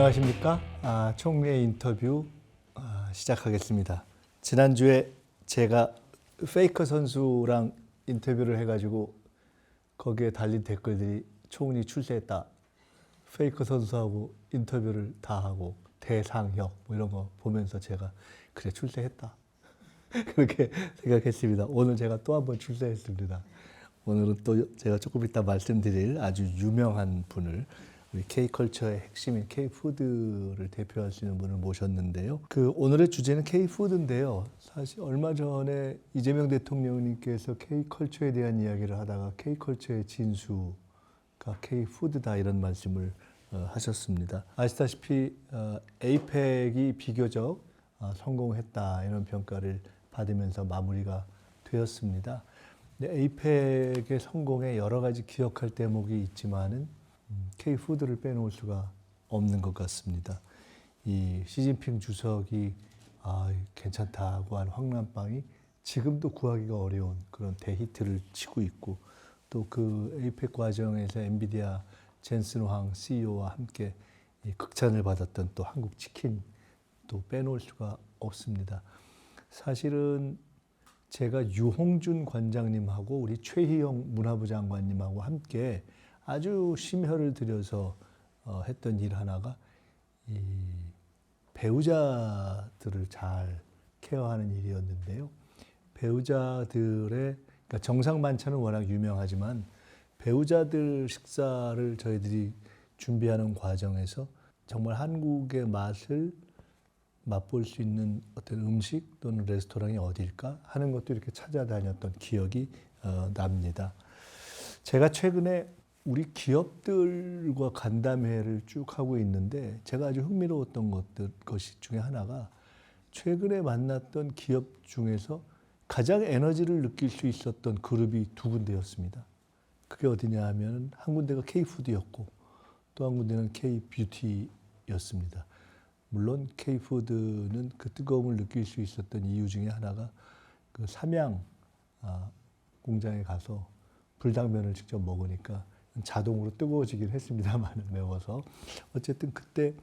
안녕하십니까? 총회 인터뷰 시작하겠습니다. 지난주에 제가 페이커 선수랑 인터뷰를 해가지고 거기에 달린 댓글들이 총리 출세했다. 페이커 선수하고 인터뷰를 다 하고 대상역 뭐 이런 거 보면서 제가 그래 출세했다. 그렇게 생각했습니다. 오늘 제가 또 한 번 출세했습니다. 오늘은 또 제가 조금 이따 말씀드릴 아주 유명한 분을 우리 K컬처의 핵심인 K푸드를 대표할 수 있는 분을 모셨는데요. 오늘의 주제는 K푸드인데요. 사실 얼마 전에 이재명 대통령님께서 K컬처에 대한 이야기를 하다가 K컬처의 진수가 K푸드다 이런 말씀을 하셨습니다. 아시다시피 에이펙이 비교적 성공했다 이런 평가를 받으면서 마무리가 되었습니다. 에이펙의 성공에 여러 가지 기억할 대목이 있지만은 K푸드를 빼놓을 수가 없는 것 같습니다. 이 시진핑 주석이 괜찮다고 한 황남빵이 지금도 구하기가 어려운 그런 대히트를 치고 있고 또 그 에이펙 과정에서 엔비디아 젠슨 황 CEO와 함께 극찬을 받았던 또 한국 치킨 또 빼놓을 수가 없습니다. 사실은 제가 유홍준 관장님하고 우리 최희영 문화부 장관님하고 함께 아주 심혈을 들여서 했던 일 하나가 이 배우자들을 잘 케어하는 일이었는데요. 배우자들의 그러니까 정상 만찬은 워낙 유명하지만 배우자들 식사를 저희들이 준비하는 과정에서 정말 한국의 맛을 맛볼 수 있는 어떤 음식 또는 레스토랑이 어딜까 하는 것도 이렇게 찾아다녔던 기억이 납니다. 제가 최근에 우리 기업들과 간담회를 쭉 하고 있는데 제가 아주 흥미로웠던 것이 중에 하나가 최근에 만났던 기업 중에서 가장 에너지를 느낄 수 있었던 그룹이 두 군데였습니다. 그게 어디냐 하면 한 군데가 K푸드였고 또 한 군데는 K뷰티였습니다. 물론 K푸드는 그 뜨거움을 느낄 수 있었던 이유 중에 하나가 그 삼양 공장에 가서 불당면을 직접 먹으니까 자동으로 뜨거워지긴 했습니다만 매워서 어쨌든 그때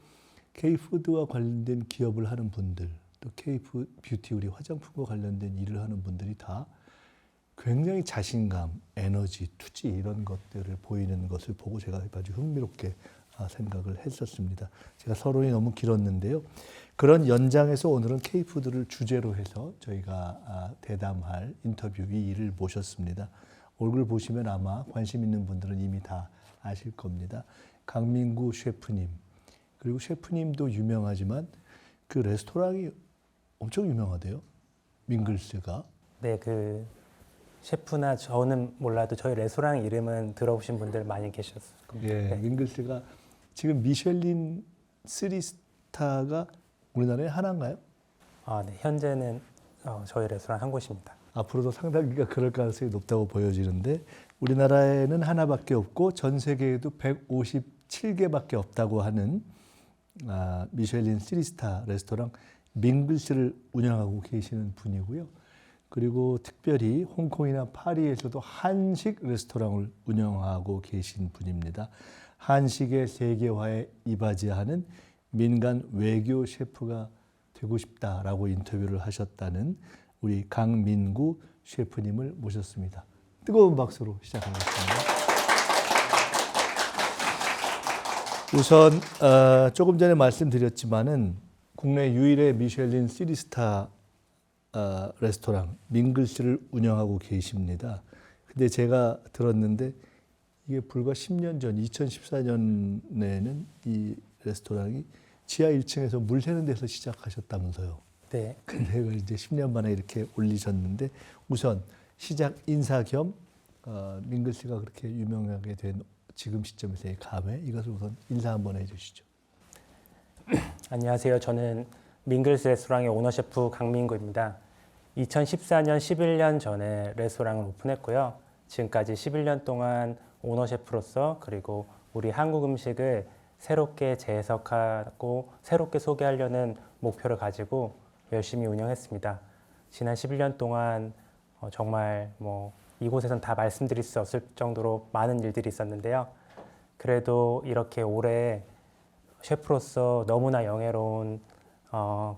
K푸드와 관련된 기업을 하는 분들 또 K뷰티 우리 화장품과 관련된 일을 하는 분들이 다 굉장히 자신감, 에너지, 투지 이런 것들을 보이는 것을 보고 제가 아주 흥미롭게 생각을 했었습니다. 제가 서론이 너무 길었는데요. 그런 연장에서 오늘은 K푸드를 주제로 해서 저희가 대담할 인터뷰 위를 모셨습니다. 얼굴 보시면 아마 관심 있는 분들은 이미 다 아실 겁니다. 강민구 셰프님, 그리고 셰프님도 유명하지만 그 레스토랑이 엄청 유명하대요. 밍글스가. 네, 그 셰프나 저는 몰라도 저희 레스토랑 이름은 들어보신 분들 많이 계셨을 겁니다. 예, 네. 밍글스가 지금 미슐린 3스타가 우리나라에 하나인가요? 네, 현재는 저희 레스토랑 한 곳입니다. 앞으로도 상당히가 그럴 가능성이 높다고 보여지는데 우리나라에는 하나밖에 없고 전 세계에도 157개밖에 없다고 하는 미슐린 3스타 레스토랑 밍글스를 운영하고 계시는 분이고요. 그리고 특별히 홍콩이나 파리에서도 한식 레스토랑을 운영하고 계신 분입니다. 한식의 세계화에 이바지하는 민간 외교 셰프가 되고 싶다라고 인터뷰를 하셨다는 우리 강민구 셰프님을 모셨습니다. 뜨거운 박수로 시작하겠습니다. 우선 조금 전에 말씀드렸지만은 국내 유일의 미슐린 3스타 레스토랑 밍글스를 운영하고 계십니다. 근데 제가 들었는데 이게 불과 10년 전 2014년에는 이 레스토랑이 지하 1층에서 물 새는 데서 시작하셨다면서요. 네. 근데 그걸 이제 10년 만에 이렇게 올리셨는데 우선 시작 인사 겸 밍글스가 그렇게 유명하게 된 지금 시점에서의 감회 이것을 우선 인사 한번 해주시죠. 안녕하세요. 저는 밍글스 레스토랑의 오너 셰프 강민구입니다. 2014년 11년 전에 레스토랑을 오픈했고요. 지금까지 11년 동안 오너 셰프로서 그리고 우리 한국 음식을 새롭게 재해석하고 새롭게 소개하려는 목표를 가지고 열심히 운영했습니다. 지난 11년 동안 정말 이곳에선 다 말씀드릴 수 없을 정도로 많은 일들이 있었는데요. 그래도 이렇게 오래 셰프로서 너무나 영예로운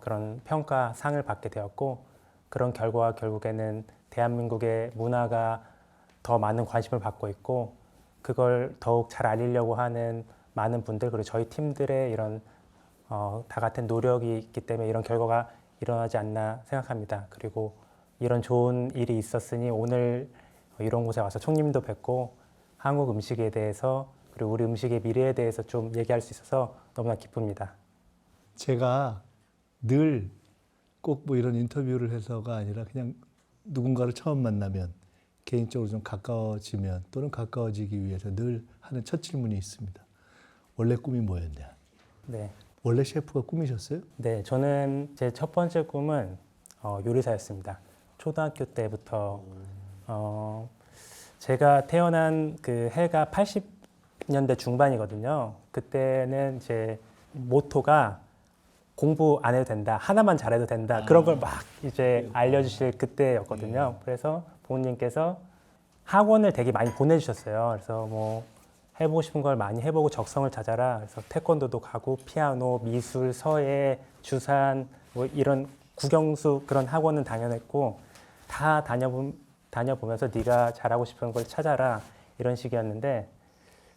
그런 평가상을 받게 되었고 그런 결과가 결국에는 대한민국의 문화가 더 많은 관심을 받고 있고 그걸 더욱 잘 알리려고 하는 많은 분들 그리고 저희 팀들의 이런 다 같은 노력이 있기 때문에 이런 결과가 일어나지 않나 생각합니다. 그리고 이런 좋은 일이 있었으니 오늘 이런 곳에 와서 총님도 뵙고 한국 음식에 대해서 그리고 우리 음식의 미래에 대해서 좀 얘기할 수 있어서 너무나 기쁩니다. 제가 늘 꼭 뭐 이런 인터뷰를 해서가 아니라 그냥 누군가를 처음 만나면 개인적으로 좀 가까워지면 또는 가까워지기 위해서 늘 하는 첫 질문이 있습니다. 원래 꿈이 뭐였냐? 네, 원래 셰프가 꿈이셨어요? 네, 저는 제 첫 번째 꿈은 요리사였습니다. 초등학교 때부터 제가 태어난 그 해가 80년대 중반이거든요. 그때는 제 모토가 공부 안 해도 된다, 하나만 잘해도 된다 그런 걸 막 이제 알려주실 그때였거든요. 그래서 부모님께서 학원을 되게 많이 보내주셨어요. 그래서 뭐 해보고 싶은 걸 많이 해보고 적성을 찾아라. 그래서 태권도도 가고 피아노, 미술, 서예, 주산 뭐 이런 국영수 그런 학원은 당연했고 다 다녀보면서 네가 잘하고 싶은 걸 찾아라 이런 식이었는데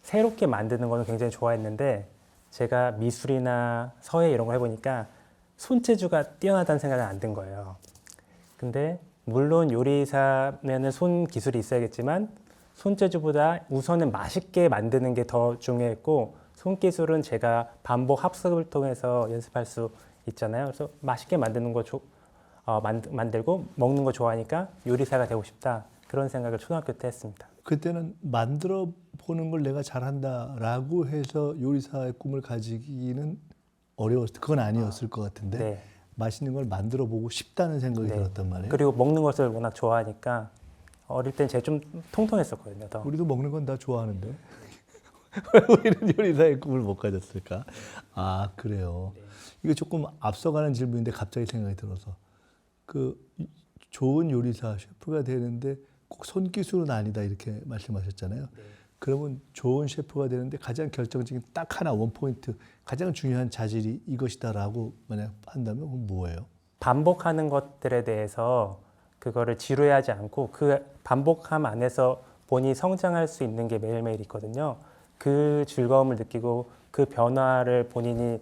새롭게 만드는 거는 굉장히 좋아했는데 제가 미술이나 서예 이런 거 해보니까 손재주가 뛰어나다는 생각은 안 든 거예요. 근데 물론 요리사면은 손 기술이 있어야겠지만 손재주보다 우선은 맛있게 만드는 게 더 중요했고 손기술은 제가 반복 학습을 통해서 연습할 수 있잖아요. 그래서 맛있게 만드는 거 만들고 먹는 거 좋아하니까 요리사가 되고 싶다. 그런 생각을 초등학교 때 했습니다. 그때는 만들어 보는 걸 내가 잘한다라고 해서 요리사의 꿈을 가지기는 어려웠을 그건 아니었을 것 같은데 네. 맛있는 걸 만들어 보고 싶다는 생각이 네. 들었단 말이에요. 그리고 먹는 것을 워낙 좋아하니까 어릴 땐 제가 좀 통통했었거든요. 더. 우리도 먹는 건 다 좋아하는데 왜 우리는 요리사의 꿈을 못 가졌을까? 아 그래요. 이거 조금 앞서가는 질문인데 갑자기 생각이 들어서 그 좋은 요리사 셰프가 되는데 꼭 손기술은 아니다 이렇게 말씀하셨잖아요. 그러면 좋은 셰프가 되는데 가장 결정적인 딱 하나 원포인트 가장 중요한 자질이 이것이다라고 만약 한다면 그건 뭐예요? 반복하는 것들에 대해서 그거를 지루해하지 않고 그 반복함 안에서 본인이 성장할 수 있는 게 매일매일 있거든요. 그 즐거움을 느끼고 그 변화를 본인이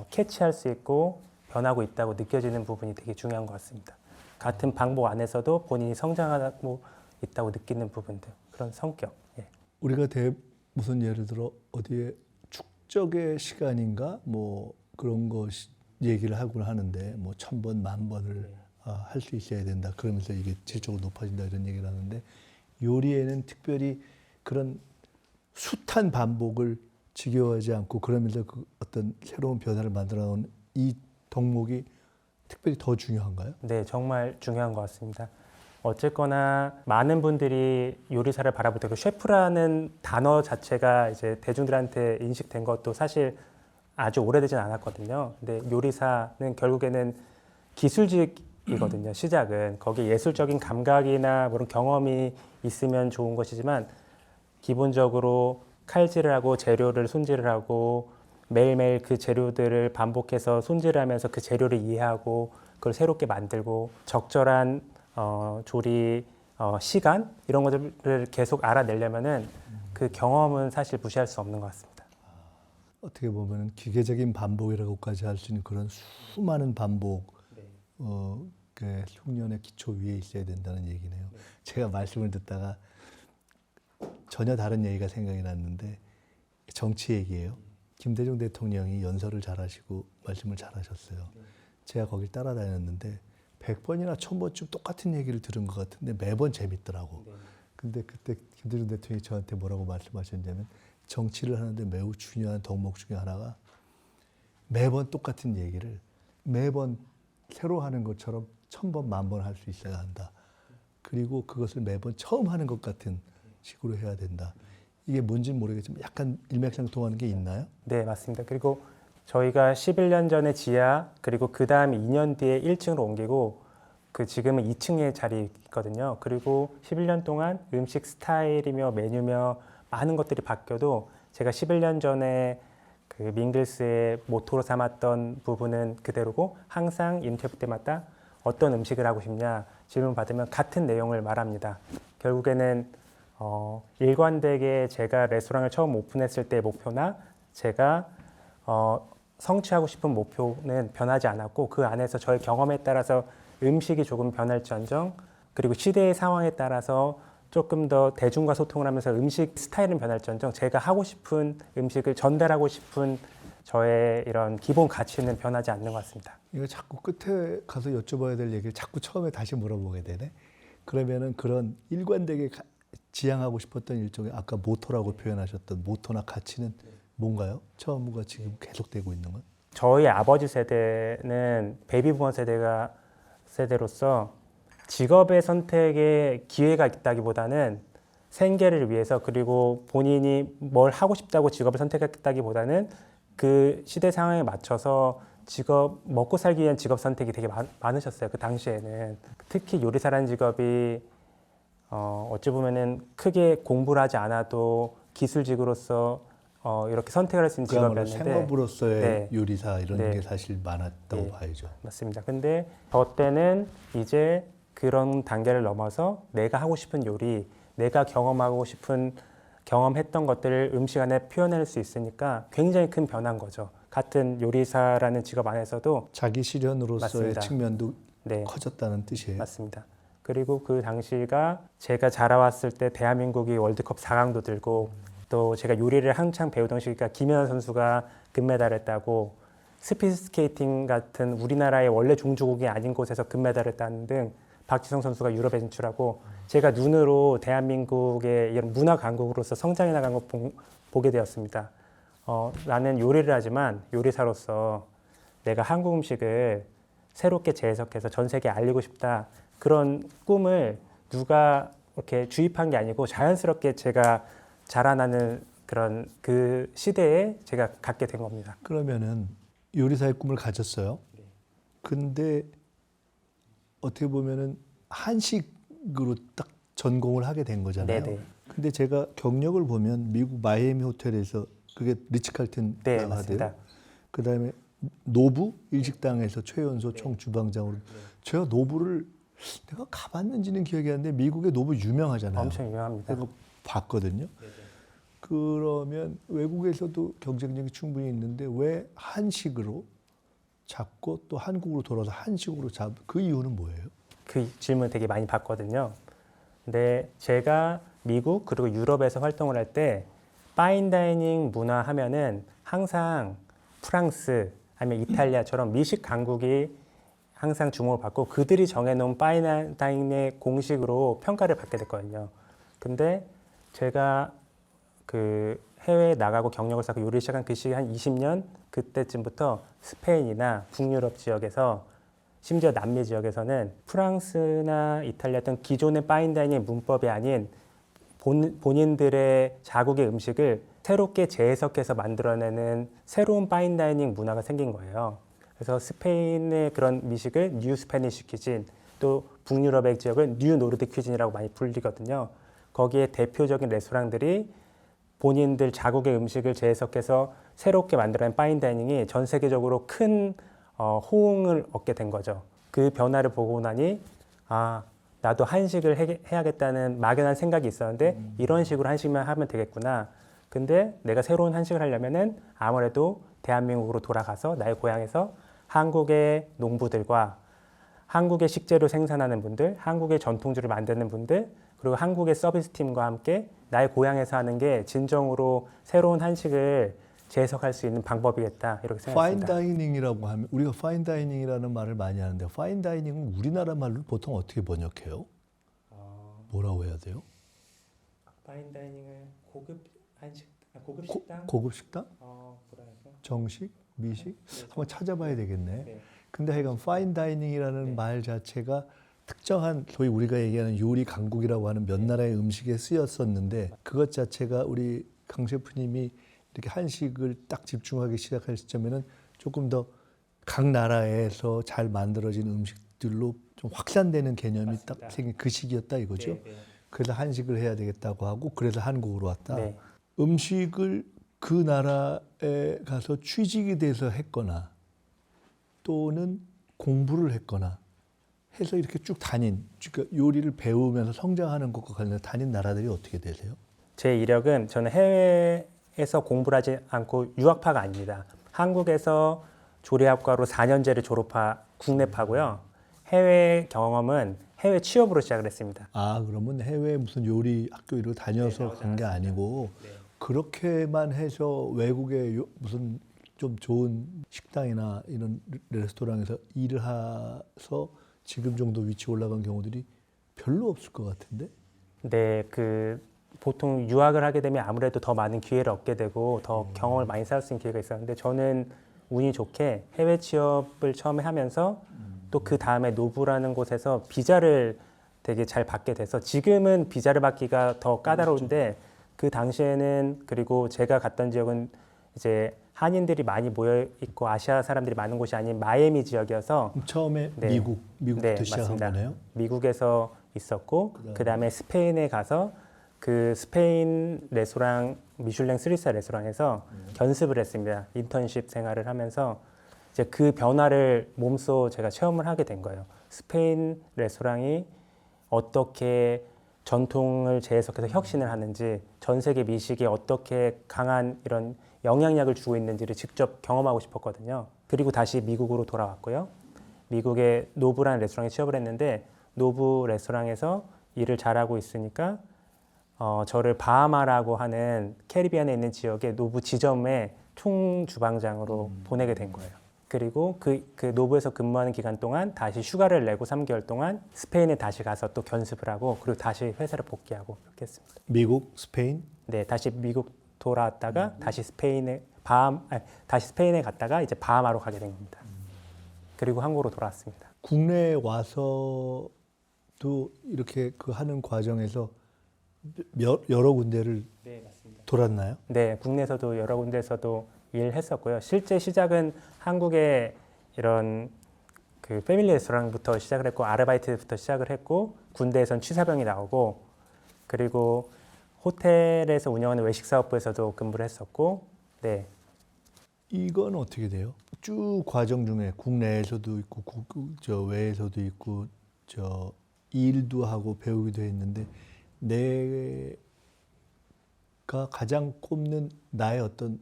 캐치할 수 있고 변하고 있다고 느껴지는 부분이 되게 중요한 것 같습니다. 같은 방법 안에서도 본인이 성장하고 있다고 느끼는 부분들, 그런 성격. 예. 우리가 무슨 예를 들어 어디에 축적의 시간인가 뭐 그런 것 얘기를 하곤 하는데 뭐 1000번, 10,000번을 할 수 있어야 된다. 그러면서 이게 질적으로 높아진다 이런 얘기를 하는데 요리에는 특별히 그런 숱한 반복을 지겨워하지 않고 그러면서 그 어떤 새로운 변화를 만들어 나온 이 덕목이 특별히 더 중요한가요? 네, 정말 중요한 것 같습니다. 어쨌거나 많은 분들이 요리사를 바라볼 때 그 셰프라는 단어 자체가 이제 대중들한테 인식된 것도 사실 아주 오래되진 않았거든요. 근데 요리사는 결국에는 기술직이거든요. 시작은 거기에 예술적인 감각이나 그런 경험이 있으면 좋은 것이지만 기본적으로 칼질을 하고 재료를 손질을 하고 매일매일 그 재료들을 반복해서 손질을 하면서 그 재료를 이해하고 그걸 새롭게 만들고 적절한 조리 시간 이런 것들을 계속 알아내려면은 그 경험은 사실 무시할 수 없는 것 같습니다. 어떻게 보면 기계적인 반복이라고까지 할 수 있는 그런 수많은 반복, 그 흉년의 기초 위에 있어야 된다는 얘기네요. 제가 말씀을 듣다가 전혀 다른 얘기가 생각이 났는데 정치 얘기예요. 김대중 대통령이 연설을 잘하시고 말씀을 잘하셨어요. 제가 거길 따라다녔는데 100번이나 1000번쯤 똑같은 얘기를 들은 것 같은데 매번 재밌더라고. 근데 그때 김대중 대통령이 저한테 뭐라고 말씀하셨냐면 정치를 하는데 매우 중요한 덕목 중에 하나가 매번 똑같은 얘기를 매번 새로 하는 것처럼 1000번, 10,000번 할 수 있어야 한다. 그리고 그것을 매번 처음 하는 것 같은 식으로 해야 된다. 이게 뭔지는 모르겠지만 약간 일맥상통하는 게 있나요? 네, 맞습니다. 그리고 저희가 11년 전에 지하 그리고 그 다음 2년 뒤에 1층으로 옮기고 그 지금은 2층에 자리 있거든요. 그리고 11년 동안 음식 스타일이며 메뉴며 많은 것들이 바뀌어도 제가 11년 전에 그 그 밍글스의 모토로 삼았던 부분은 그대로고 항상 인터뷰 때마다 어떤 음식을 하고 싶냐 질문 받으면 같은 내용을 말합니다. 결국에는 일관되게 제가 레스토랑을 처음 오픈했을 때 목표나 제가 성취하고 싶은 목표는 변하지 않았고 그 안에서 저의 경험에 따라서 음식이 조금 변할지언정 그리고 시대의 상황에 따라서 조금 더 대중과 소통을 하면서 음식 스타일은 변할지언정 제가 하고 싶은 음식을 전달하고 싶은 저의 이런 기본 가치는 변하지 않는 것 같습니다. 이거 자꾸 끝에 가서 여쭤봐야 될 얘기를 자꾸 처음에 다시 물어보게 되네. 그러면은 그런 일관되게 지향하고 싶었던 일종의 아까 모토라고 표현하셨던 모토나 가치는 뭔가요? 처음과 지금 계속되고 있는 건? 저희 아버지 세대는 베이비부머 세대로서 직업의 선택에 기회가 있다기보다는 생계를 위해서 그리고 본인이 뭘 하고 싶다고 직업을 선택했다기보다는 그 시대 상황에 맞춰서 직업 먹고 살기 위한 직업 선택이 되게 많으셨어요. 그 당시에는 특히 요리사라는 직업이 어찌 보면은 크게 공부를 하지 않아도 기술직으로서 이렇게 선택을 할 수 있는 그야말로 직업이었는데 생업으로서의 네. 요리사 이런 네. 게 사실 많았다고 네. 봐야죠. 맞습니다. 근데 저 때는 이제 그런 단계를 넘어서 내가 하고 싶은 요리, 내가 경험하고 싶은 경험했던 것들을 음식 안에 표현할 수 있으니까 굉장히 큰 변화인 거죠. 같은 요리사라는 직업 안에서도 자기 실현으로서의 맞습니다. 측면도 네, 커졌다는 뜻이에요. 맞습니다. 그리고 그 당시가 제가 자라왔을 때 대한민국이 월드컵 4강도 들고 또 제가 요리를 한창 배우던 시기가 김연아 선수가 금메달을 따고 스피드 스케이팅 같은 우리나라의 원래 종주국이 아닌 곳에서 금메달을 따는 등 박지성 선수가 유럽에 진출하고 제가 눈으로 대한민국의 이런 문화 강국으로서 성장해 나간 걸 보게 되었습니다. 나는 요리를 하지만 요리사로서 내가 한국 음식을 새롭게 재해석해서 전 세계에 알리고 싶다. 그런 꿈을 누가 이렇게 주입한 게 아니고 자연스럽게 제가 자라나는 그런 그 시대에 제가 갖게 된 겁니다. 그러면은 요리사의 꿈을 가졌어요. 근데 어떻게 보면은 한식으로 딱 전공을 하게 된 거잖아요. 네네. 근데 제가 경력을 보면 미국 마이애미 호텔에서 그게 리츠칼튼 네, 맞습니다. 그다음에 노부 일식당에서 최연소 총주방장으로 제가 노부를 내가 가봤는지는 기억이 안 나는데 미국의 노부 유명하잖아요. 엄청 유명합니다. 제가 봤거든요. 그러면 외국에서도 경쟁력이 충분히 있는데 왜 한식으로 잡고 또 한국으로 돌아서 한식으로 그 이유는 뭐예요? 그 질문 되게 많이 받거든요. 근데 제가 미국 그리고 유럽에서 활동을 할 때 파인다이닝 문화 하면은 항상 프랑스 아니면 이탈리아처럼 미식 강국이 항상 주목을 받고 그들이 정해놓은 파인다이닝의 공식으로 평가를 받게 됐거든요. 근데 제가 그 해외에 나가고 경력을 쌓고 요리를 시작한 그 시기 한 20년 그때쯤부터 스페인이나 북유럽 지역에서 심지어 남미 지역에서는 프랑스나 이탈리아 등 기존의 파인다이닝 문법이 아닌 본인들의 자국의 음식을 새롭게 재해석해서 만들어내는 새로운 파인다이닝 문화가 생긴 거예요. 그래서 스페인의 그런 미식을 뉴 스페니쉬 퀴진, 또 북유럽의 지역을 뉴 노르딕 퀴진이라고 많이 불리거든요. 거기에 대표적인 레스토랑들이 본인들 자국의 음식을 재해석해서 새롭게 만들어낸 파인다이닝이 전 세계적으로 큰 호응을 얻게 된 거죠. 그 변화를 보고 나니 나도 한식을 해야겠다는 막연한 생각이 있었는데 이런 식으로 한식만 하면 되겠구나. 근데 내가 새로운 한식을 하려면은 아무래도 대한민국으로 돌아가서 나의 고향에서 한국의 농부들과 한국의 식재료 생산하는 분들, 한국의 전통주를 만드는 분들, 그리고 한국의 서비스 팀과 함께 나의 고향에서 하는 게 진정으로 새로운 한식을 재해석할 수 있는 방법이겠다 이렇게 생각했습니다. 파인다이닝이라고 하면 우리가 파인다이닝이라는 말을 많이 하는데 파인다이닝은 우리나라 말로 보통 어떻게 번역해요? 뭐라고 해야 돼요? 파인다이닝을 고급 한식, 고급 식당? 고급 식당? 뭐라 해서? 정식? 미식? 네, 한번 찾아봐야 되겠네. 네. 근데 하여간 파인다이닝이라는 네. 말 자체가 특정한 소위 우리가 얘기하는 요리 강국이라고 하는 몇 나라의 음식에 쓰였었는데 그것 자체가 우리 강 셰프님이 이렇게 한식을 딱 집중하기 시작할 시점에는 조금 더 각 나라에서 잘 만들어진 음식들로 좀 확산되는 개념이 맞습니다. 딱 생긴 그 시기였다 이거죠. 네. 그래서 한식을 해야 되겠다고 하고 그래서 한국으로 왔다. 네. 음식을 그 나라에 가서 취직이 돼서 했거나 또는 공부를 했거나 해서 이렇게 쭉 다닌, 그러니까 요리를 배우면서 성장하는 것과 관련해서 다닌 나라들이 어떻게 되세요? 제 이력은 저는 해외에서 공부를 하지 않고 유학파가 아닙니다. 한국에서 조리학과로 4년제를 졸업한 국내파고요. 해외 경험은 해외 취업으로 시작을 했습니다. 아, 그러면 해외 무슨 요리 학교 이런 거 다녀서 간 게 아니고 그렇게만 해서 외국의 무슨 좀 좋은 식당이나 이런 레스토랑에서 일을 해서 지금 정도 위치 올라간 경우들이 별로 없을 것 같은데? 네, 보통 유학을 하게 되면 아무래도 더 많은 기회를 얻게 되고 더 경험을 많이 쌓을 수 있는 기회가 있었는데 저는 운이 좋게 해외 취업을 처음에 하면서 또 그 다음에 노부라는 곳에서 비자를 되게 잘 받게 돼서 지금은 비자를 받기가 더 까다로운데 그 당시에는 그리고 제가 갔던 지역은 이제 한인들이 많이 모여 있고 아시아 사람들이 많은 곳이 아닌 마이애미 지역이어서 처음에 네. 미국부터 네, 시작한 맞습니다. 거네요. 미국에서 있었고 그다음에 스페인에 가서 그 스페인 레스토랑 미슐랭 3스타 레스토랑에서 견습을 했습니다. 인턴십 생활을 하면서 이제 그 변화를 몸소 제가 체험을 하게 된 거예요. 스페인 레스토랑이 어떻게 전통을 재해석해서 혁신을 하는지, 전 세계 미식에 어떻게 강한 이런 영향력을 주고 있는지를 직접 경험하고 싶었거든요. 그리고 다시 미국으로 돌아왔고요. 미국의 노브라는 레스토랑에 취업을 했는데 노브 레스토랑에서 일을 잘하고 있으니까 저를 바하마라고 하는 캐리비안에 있는 지역의 노브 지점의 총 주방장으로 보내게 된 거예요. 그리고 그 노브에서 근무하는 기간 동안 다시 휴가를 내고 3개월 동안 스페인에 다시 가서 또 견습을 하고 그리고 다시 회사를 복귀하고 그렇게 했습니다. 미국, 스페인? 네, 다시 미국 돌아왔다가 다시 스페인에 갔다가 이제 바하마로 가게 된 겁니다. 그리고 한국으로 돌아왔습니다. 국내에 와서도 이렇게 그 하는 과정에서 여러 군데를 네, 맞습니다. 돌았나요? 네, 국내에서도 여러 군데에서도 일했었고요. 실제 시작은 한국의 이런 그 패밀리 레스토랑부터 시작을 했고 아르바이트부터 시작을 했고 군대에선 취사병이 나오고 그리고 호텔에서 운영하는 외식 사업부에서도 근무를 했었고 네. 이건 어떻게 돼요? 쭉 과정 중에 국내에서도 있고 저 외에서도 있고 저 일도 하고 배우기도 했는데 내가 가장 꼽는 나의 어떤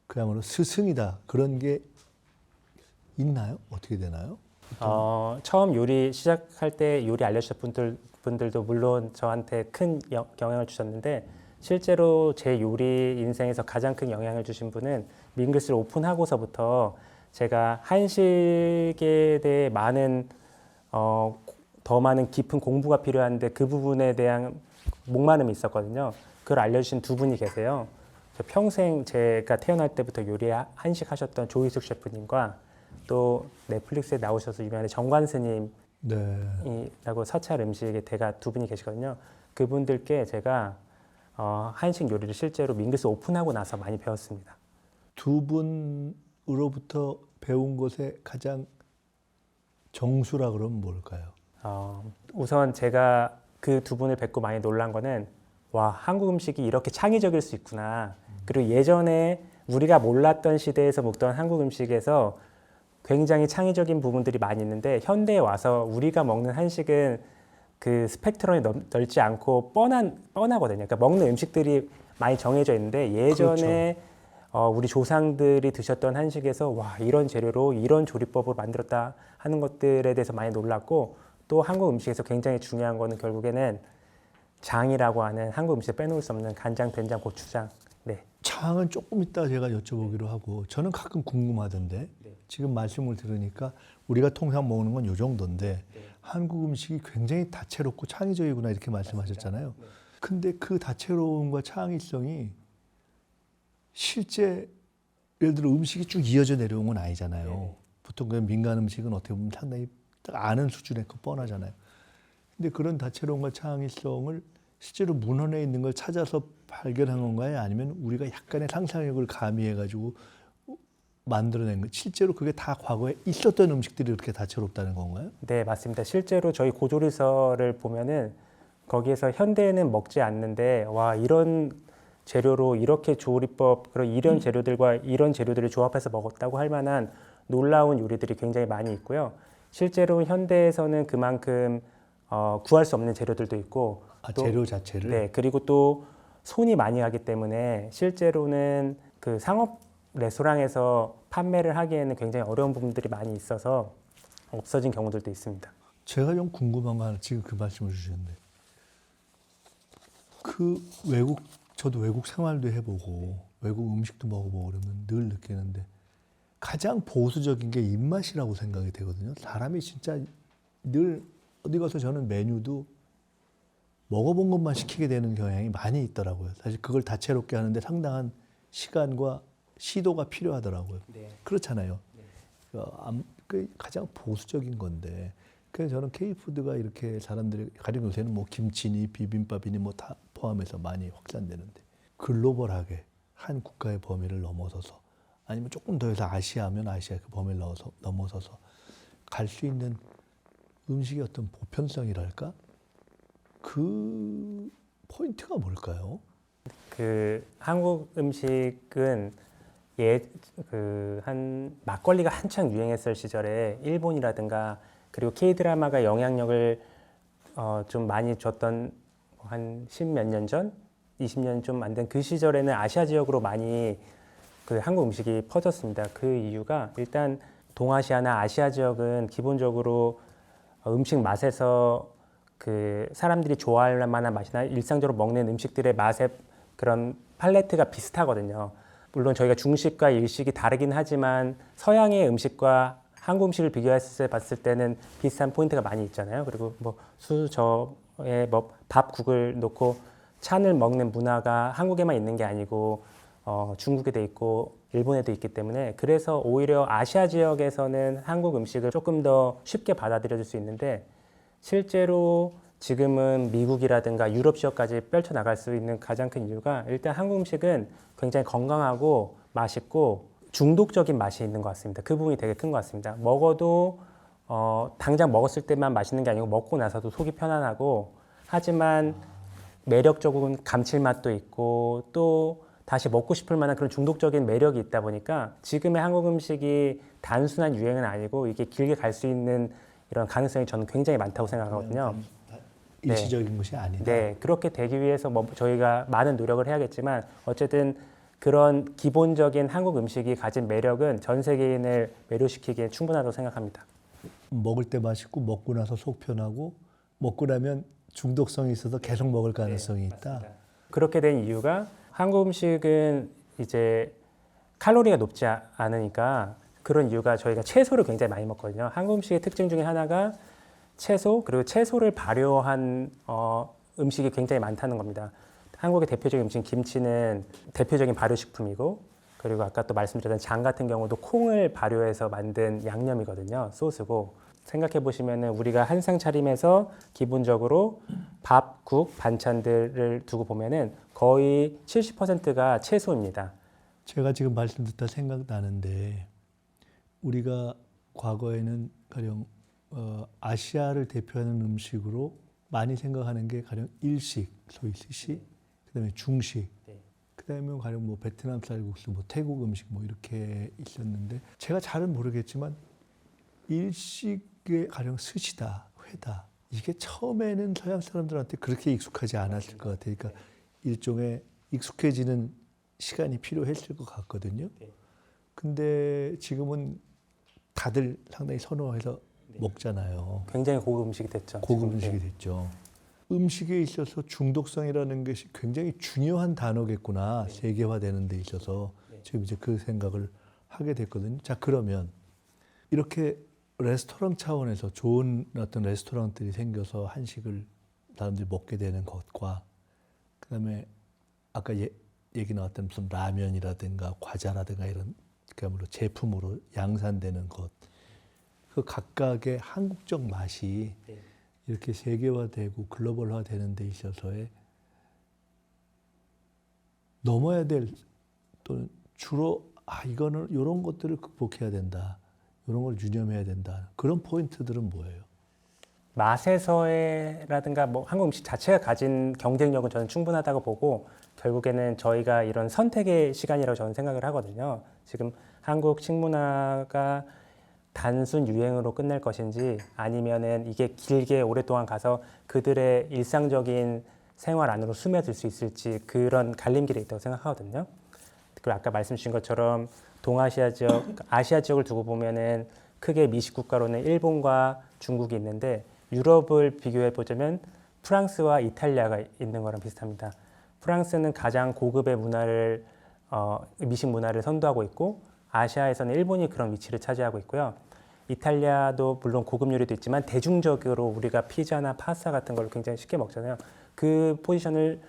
그야말로 스승이다 그런 게 있나요? 어떻게 되나요? 처음 요리 시작할 때 요리 알려주셨던 분들도 물론 저한테 큰 영향을 주셨는데 실제로 제 요리 인생에서 가장 큰 영향을 주신 분은 밍글스를 오픈하고서부터 제가 한식에 대해 더 많은 깊은 공부가 필요한데 그 부분에 대한 목마름이 있었거든요. 그걸 알려주신 두 분이 계세요. 평생 제가 태어날 때부터 요리 한식 하셨던 조희숙 셰프님과 또 넷플릭스에 나오셔서 유명한 정관 스님이라고 서찰 음식의 대가 두 분이 계시거든요. 그분들께 제가 한식 요리를 실제로 밍글스 오픈하고 나서 많이 배웠습니다. 두 분으로부터 배운 것에 가장 정수라 그러면 뭘까요? 우선 제가 그 두 분을 뵙고 많이 놀란 거는 와, 한국 음식이 이렇게 창의적일 수 있구나. 그리고 예전에 우리가 몰랐던 시대에서 먹던 한국 음식에서 굉장히 창의적인 부분들이 많이 있는데 현대에 와서 우리가 먹는 한식은 그 스펙트럼이 넓지 않고 뻔하거든요. 그러니까 먹는 음식들이 많이 정해져 있는데 예전에 우리 조상들이 드셨던 한식에서 와, 이런 재료로 이런 조리법으로 만들었다 하는 것들에 대해서 많이 놀랐고 또 한국 음식에서 굉장히 중요한 거는 결국에는 장이라고 하는 한국 음식에 빼놓을 수 없는 간장, 된장, 고추장. 네. 장은 조금 이따 제가 여쭤보기로 하고 저는 가끔 궁금하던데 지금 말씀을 들으니까 우리가 통상 먹는 건 요 정도인데 한국 음식이 굉장히 다채롭고 창의적이구나 이렇게 말씀하셨잖아요. 근데 그 다채로움과 창의성이 실제 예를 들어 음식이 쭉 이어져 내려온 건 아니잖아요. 보통 그 민간 음식은 어떻게 보면 상당히 딱 아는 수준의 거 뻔하잖아요. 근데 그런 다채로움과 창의성을 실제로 문헌에 있는 걸 찾아서 발견한 건가요? 아니면 우리가 약간의 상상력을 가미해가지고 만들어낸 거? 실제로 그게 다 과거에 있었던 음식들이 그렇게 다채롭다는 건가요? 네, 맞습니다. 실제로 저희 고조리서를 보면은 거기에서 현대에는 먹지 않는데 와, 이런 재료로 이렇게 조리법 그런 이런 재료들과 이런 재료들을 조합해서 먹었다고 할 만한 놀라운 요리들이 굉장히 많이 있고요. 실제로 현대에서는 그만큼 구할 수 없는 재료들도 있고 재료 자체를 네, 그리고 또 손이 많이 가기 때문에 실제로는 그 상업 레스토랑에서 판매를 하기에는 굉장히 어려운 부분들이 많이 있어서 없어진 경우들도 있습니다. 제가 좀 궁금한 거 하나 지금 그 말씀을 주셨는데 그 저도 외국 생활도 해보고 외국 음식도 먹어보고 그러면 늘 느끼는데 가장 보수적인 게 입맛이라고 생각이 되거든요. 사람이 진짜 늘 어디 가서 저는 메뉴도 먹어본 것만 시키게 되는 경향이 많이 있더라고요. 사실 그걸 다채롭게 하는데 상당한 시간과 시도가 필요하더라고요. 네. 그렇잖아요. 그 가장 보수적인 건데 그래서 저는 K푸드가 이렇게 사람들이 가령 요새는 뭐 김치니 비빔밥이니 뭐 다 포함해서 많이 확산되는데 글로벌하게 한 국가의 범위를 넘어서서 아니면 조금 더 해서 아시아면 아시아 그 범위를 넘어서서 갈 수 있는 음식의 어떤 보편성이랄까? 그 포인트가 뭘까요? 그 한국 음식은 한 막걸리가 한창 유행했을 시절에 일본이라든가 그리고 K-드라마가 영향력을 좀 많이 줬던 한 10몇 년 전, 20년 좀 안 된 그 시절에는 아시아 지역으로 많이 그 한국 음식이 퍼졌습니다. 그 이유가 일단 동아시아나 아시아 지역은 기본적으로 음식 맛에서 그 사람들이 좋아할 만한 맛이나 일상적으로 먹는 음식들의 맛의 그런 팔레트가 비슷하거든요. 물론 저희가 중식과 일식이 다르긴 하지만 서양의 음식과 한국 음식을 비교했을 때 봤을 때는 비슷한 포인트가 많이 있잖아요. 그리고 뭐 수저에 뭐 밥국을 놓고 찬을 먹는 문화가 한국에만 있는 게 아니고 중국에도 있고 일본에도 있기 때문에 그래서 오히려 아시아 지역에서는 한국 음식을 조금 더 쉽게 받아들여질 수 있는데 실제로 지금은 미국이라든가 유럽 지역까지 펼쳐나갈 수 있는 가장 큰 이유가 일단 한국 음식은 굉장히 건강하고 맛있고 중독적인 맛이 있는 것 같습니다. 그 부분이 되게 큰 것 같습니다. 먹어도 당장 먹었을 때만 맛있는 게 아니고 먹고 나서도 속이 편안하고 하지만 매력적인 감칠맛도 있고 또 다시 먹고 싶을 만한 그런 중독적인 매력이 있다 보니까 지금의 한국 음식이 단순한 유행은 아니고 이게 길게 갈 수 있는 이런 가능성이 저는 굉장히 많다고 생각하거든요. 일시적인 것이 아니다. 네, 그렇게 되기 위해서 뭐 저희가 많은 노력을 해야겠지만 어쨌든 그런 기본적인 한국 음식이 가진 매력은 전 세계인을 매료시키기에 충분하다고 생각합니다. 먹을 때 맛있고 먹고 나서 속 편하고 먹고 나면 중독성이 있어서 계속 먹을 가능성이 있다. 맞습니다. 그렇게 된 이유가 한국 음식은 이제 칼로리가 높지 않으니까 그런 이유가 저희가 채소를 굉장히 많이 먹거든요. 한국 음식의 특징 중에 하나가 채소 그리고 채소를 발효한 음식이 굉장히 많다는 겁니다. 한국의 대표적인 음식 김치는 대표적인 발효식품이고 그리고 아까 또 말씀드렸던 장 같은 경우도 콩을 발효해서 만든 양념이거든요. 소스고 생각해 보시면은 우리가 한상 차림에서 기본적으로 밥, 국, 반찬들을 두고 보면은 거의 70%가 채소입니다. 제가 지금 말씀 듣다 생각나는데 우리가 과거에는 가령 아시아를 대표하는 음식으로 많이 생각하는 게 가령 일식, 소위 스시, 그다음에 중식, 그다음에 가령 뭐 베트남 쌀국수, 뭐 태국 음식 뭐 이렇게 있었는데 제가 잘은 모르겠지만 일식의 가령 스시다, 회다 이게 처음에는 서양 사람들한테 그렇게 익숙하지 않았을 것 같아요. 그러니까 일종의 익숙해지는 시간이 필요했을 것 같거든요. 근데 지금은 다들 상당히 선호해서 먹잖아요. 굉장히 고급 음식이 됐죠. 고급 지금. 음식이 됐죠. 음식에 있어서 중독성이라는 것이 굉장히 중요한 단어겠구나. 세계화되는 데 있어서 지금 이제 그 생각을 하게 됐거든요. 자, 그러면 이렇게 레스토랑 차원에서 좋은 어떤 레스토랑들이 생겨서 한식을 사람들이 먹게 되는 것과 그다음에 아까 얘기 나왔던 무슨 라면이라든가 과자라든가 이런 그야말로 제품으로 양산되는 것, 그 각각의 한국적 맛이 이렇게 세계화되고 글로벌화되는 데 있어서의 넘어야 될 또는 주로 이거는 이런 것들을 극복해야 된다, 이런 걸 유념해야 된다, 그런 포인트들은 뭐예요? 맛에서라든가 뭐 한국 음식 자체가 가진 경쟁력은 저는 충분하다고 보고 결국에는 저희가 이런 선택의 시간이라고 저는 생각을 하거든요. 지금 한국 식문화가 단순 유행으로 끝날 것인지 아니면은 이게 길게 오랫동안 가서 그들의 일상적인 생활 안으로 스며들 수 있을지 그런 갈림길에 있다고 생각하거든요. 그리고 아까 말씀 주신 것처럼 동아시아 지역, 아시아 지역을 두고 보면은 크게 미식 국가로는 일본과 중국이 있는데 유럽을 비교해 보자면 프랑스와 이탈리아가 있는 거랑 비슷합니다. 프랑스는 가장 고급의 문화를 미식 문화를 선도하고 있고 아시아에서는 일본이 그런 위치를 차지하고 있고요. 이탈리아도 물론 고급 요리도 있지만 대중적으로 우리가 피자나 파스타 같은 걸 굉장히 쉽게 먹잖아요. 그 포지션을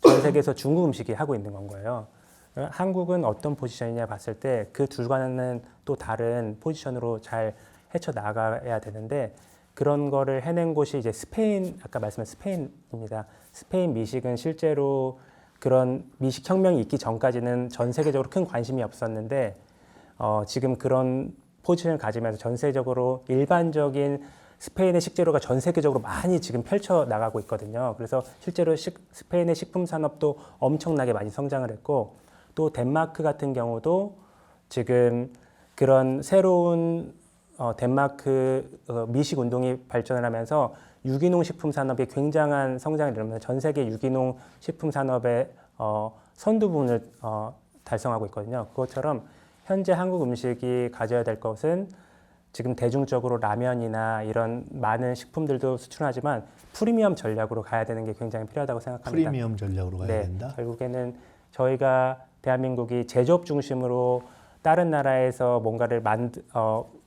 전 세계에서 중국 음식이 하고 있는 건 거예요. 한국은 어떤 포지션이냐 봤을 때 그 둘과는 또 다른 포지션으로 잘 헤쳐 나가야 되는데 그런 거를 해낸 곳이 이제 스페인, 아까 말씀한 스페인입니다. 스페인 미식은 실제로 그런 미식 혁명이 있기 전까지는 전 세계적으로 큰 관심이 없었는데 지금 그런 포지션을 가지면서 전 세계적으로 일반적인 스페인의 식재료가 전 세계적으로 많이 지금 펼쳐 나가고 있거든요. 그래서 실제로 스페인의 식품 산업도 엄청나게 많이 성장을 했고 또 덴마크 같은 경우도 지금 그런 새로운 덴마크 미식 운동이 발전을 하면서 유기농 식품 산업이 굉장한 성장을 이루면서 전 세계 유기농 식품 산업의 선두 부분을 달성하고 있거든요. 그것처럼 현재 한국 음식이 가져야 될 것은 지금 대중적으로 라면이나 이런 많은 식품들도 수출하지만 프리미엄 전략으로 가야 되는 게 굉장히 필요하다고 생각합니다. 프리미엄 전략으로 가야 네, 된다. 결국에는 저희가 대한민국이 제조업 중심으로 다른 나라에서 뭔가를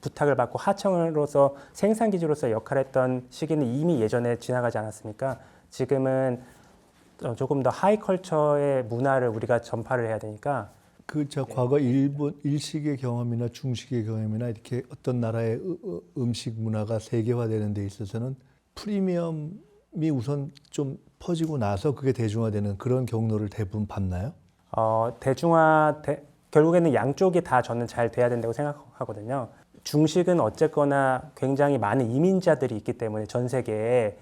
부탁을 받고 하청으로서 생산 기지로서 역할했던 시기는 이미 예전에 지나가지 않았습니까? 지금은 조금 더 하이컬처의 문화를 우리가 전파를 해야 되니까 저 과거 일본 일식의 경험이나 중식의 경험이나 이렇게 어떤 나라의 음식 문화가 세계화되는 데 있어서는 프리미엄이 우선 좀 퍼지고 나서 그게 대중화되는 그런 경로를 대부분 밟나요? 결국에는 양쪽이 다 저는 잘 돼야 된다고 생각하거든요. 중식은 어쨌거나 굉장히 많은 이민자들이 있기 때문에 전 세계에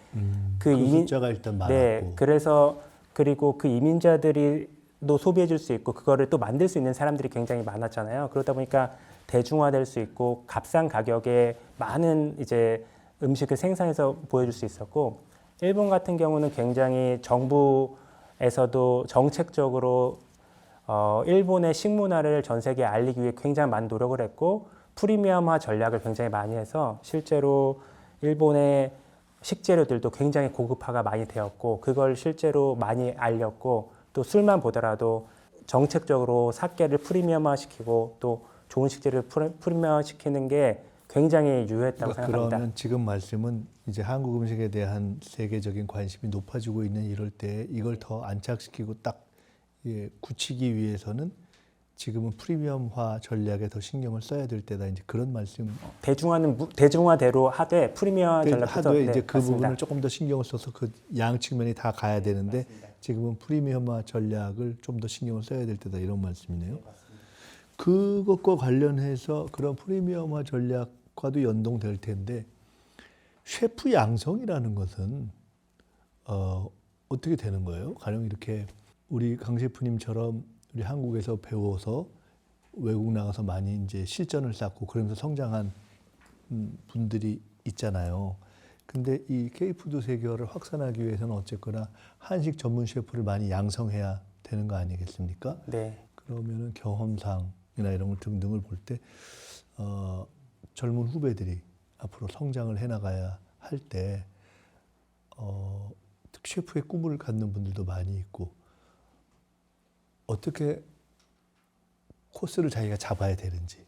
그 숫자가 일단 많았고. 네, 그래서 그리고 그 이민자들이 또 소비해 줄 수 있고 그거를 또 만들 수 있는 사람들이 굉장히 많았잖아요. 그러다 보니까 대중화될 수 있고 값싼 가격에 많은 이제 음식을 생산해서 보여줄 수 있었고 일본 같은 경우는 굉장히 정부에서도 정책적으로 일본의 식문화를 전 세계에 알리기 위해 굉장히 많은 노력을 했고 프리미엄화 전략을 굉장히 많이 해서 실제로 일본의 식재료들도 굉장히 고급화가 많이 되었고 그걸 실제로 많이 알렸고 또 술만 보더라도 정책적으로 사케를 프리미엄화 시키고 또 좋은 식재료를 프리미엄화 시키는 게 굉장히 유효했다고 생각합니다. 그러면 지금 말씀은 이제 한국 음식에 대한 세계적인 관심이 높아지고 있는 이럴 때 이걸 더 안착시키고 딱 굳히기 위해서는 지금은 프리미엄화 전략에 더 신경을 써야 될 때다. 이제 그런 말씀. 대중화대로 하되 프리미엄 전략에서 하되 이제 그 맞습니다. 부분을 조금 더 신경을 써서 그 양 측면이 다 가야 되는데 맞습니다. 지금은 프리미엄화 전략을 좀 더 신경을 써야 될 때다 이런 말씀이네요. 그것과 관련해서 그런 프리미엄화 전략과도 연동될 텐데 셰프 양성이라는 것은 어떻게 되는 거예요? 가령 이렇게 우리 강 셰프님처럼 우리 한국에서 배워서 외국 나가서 많이 이제 실전을 쌓고 그러면서 성장한 분들이 있잖아요. 근데 이 K푸드 세계화를 확산하기 위해서는 어쨌거나 한식 전문 셰프를 많이 양성해야 되는 거 아니겠습니까? 네. 그러면은 경험상이나 이런 것 등등을 볼 때 젊은 후배들이 앞으로 성장을 해나가야 할 때 셰프의 꿈을 갖는 분들도 많이 있고 어떻게 코스를 자기가 잡아야 되는지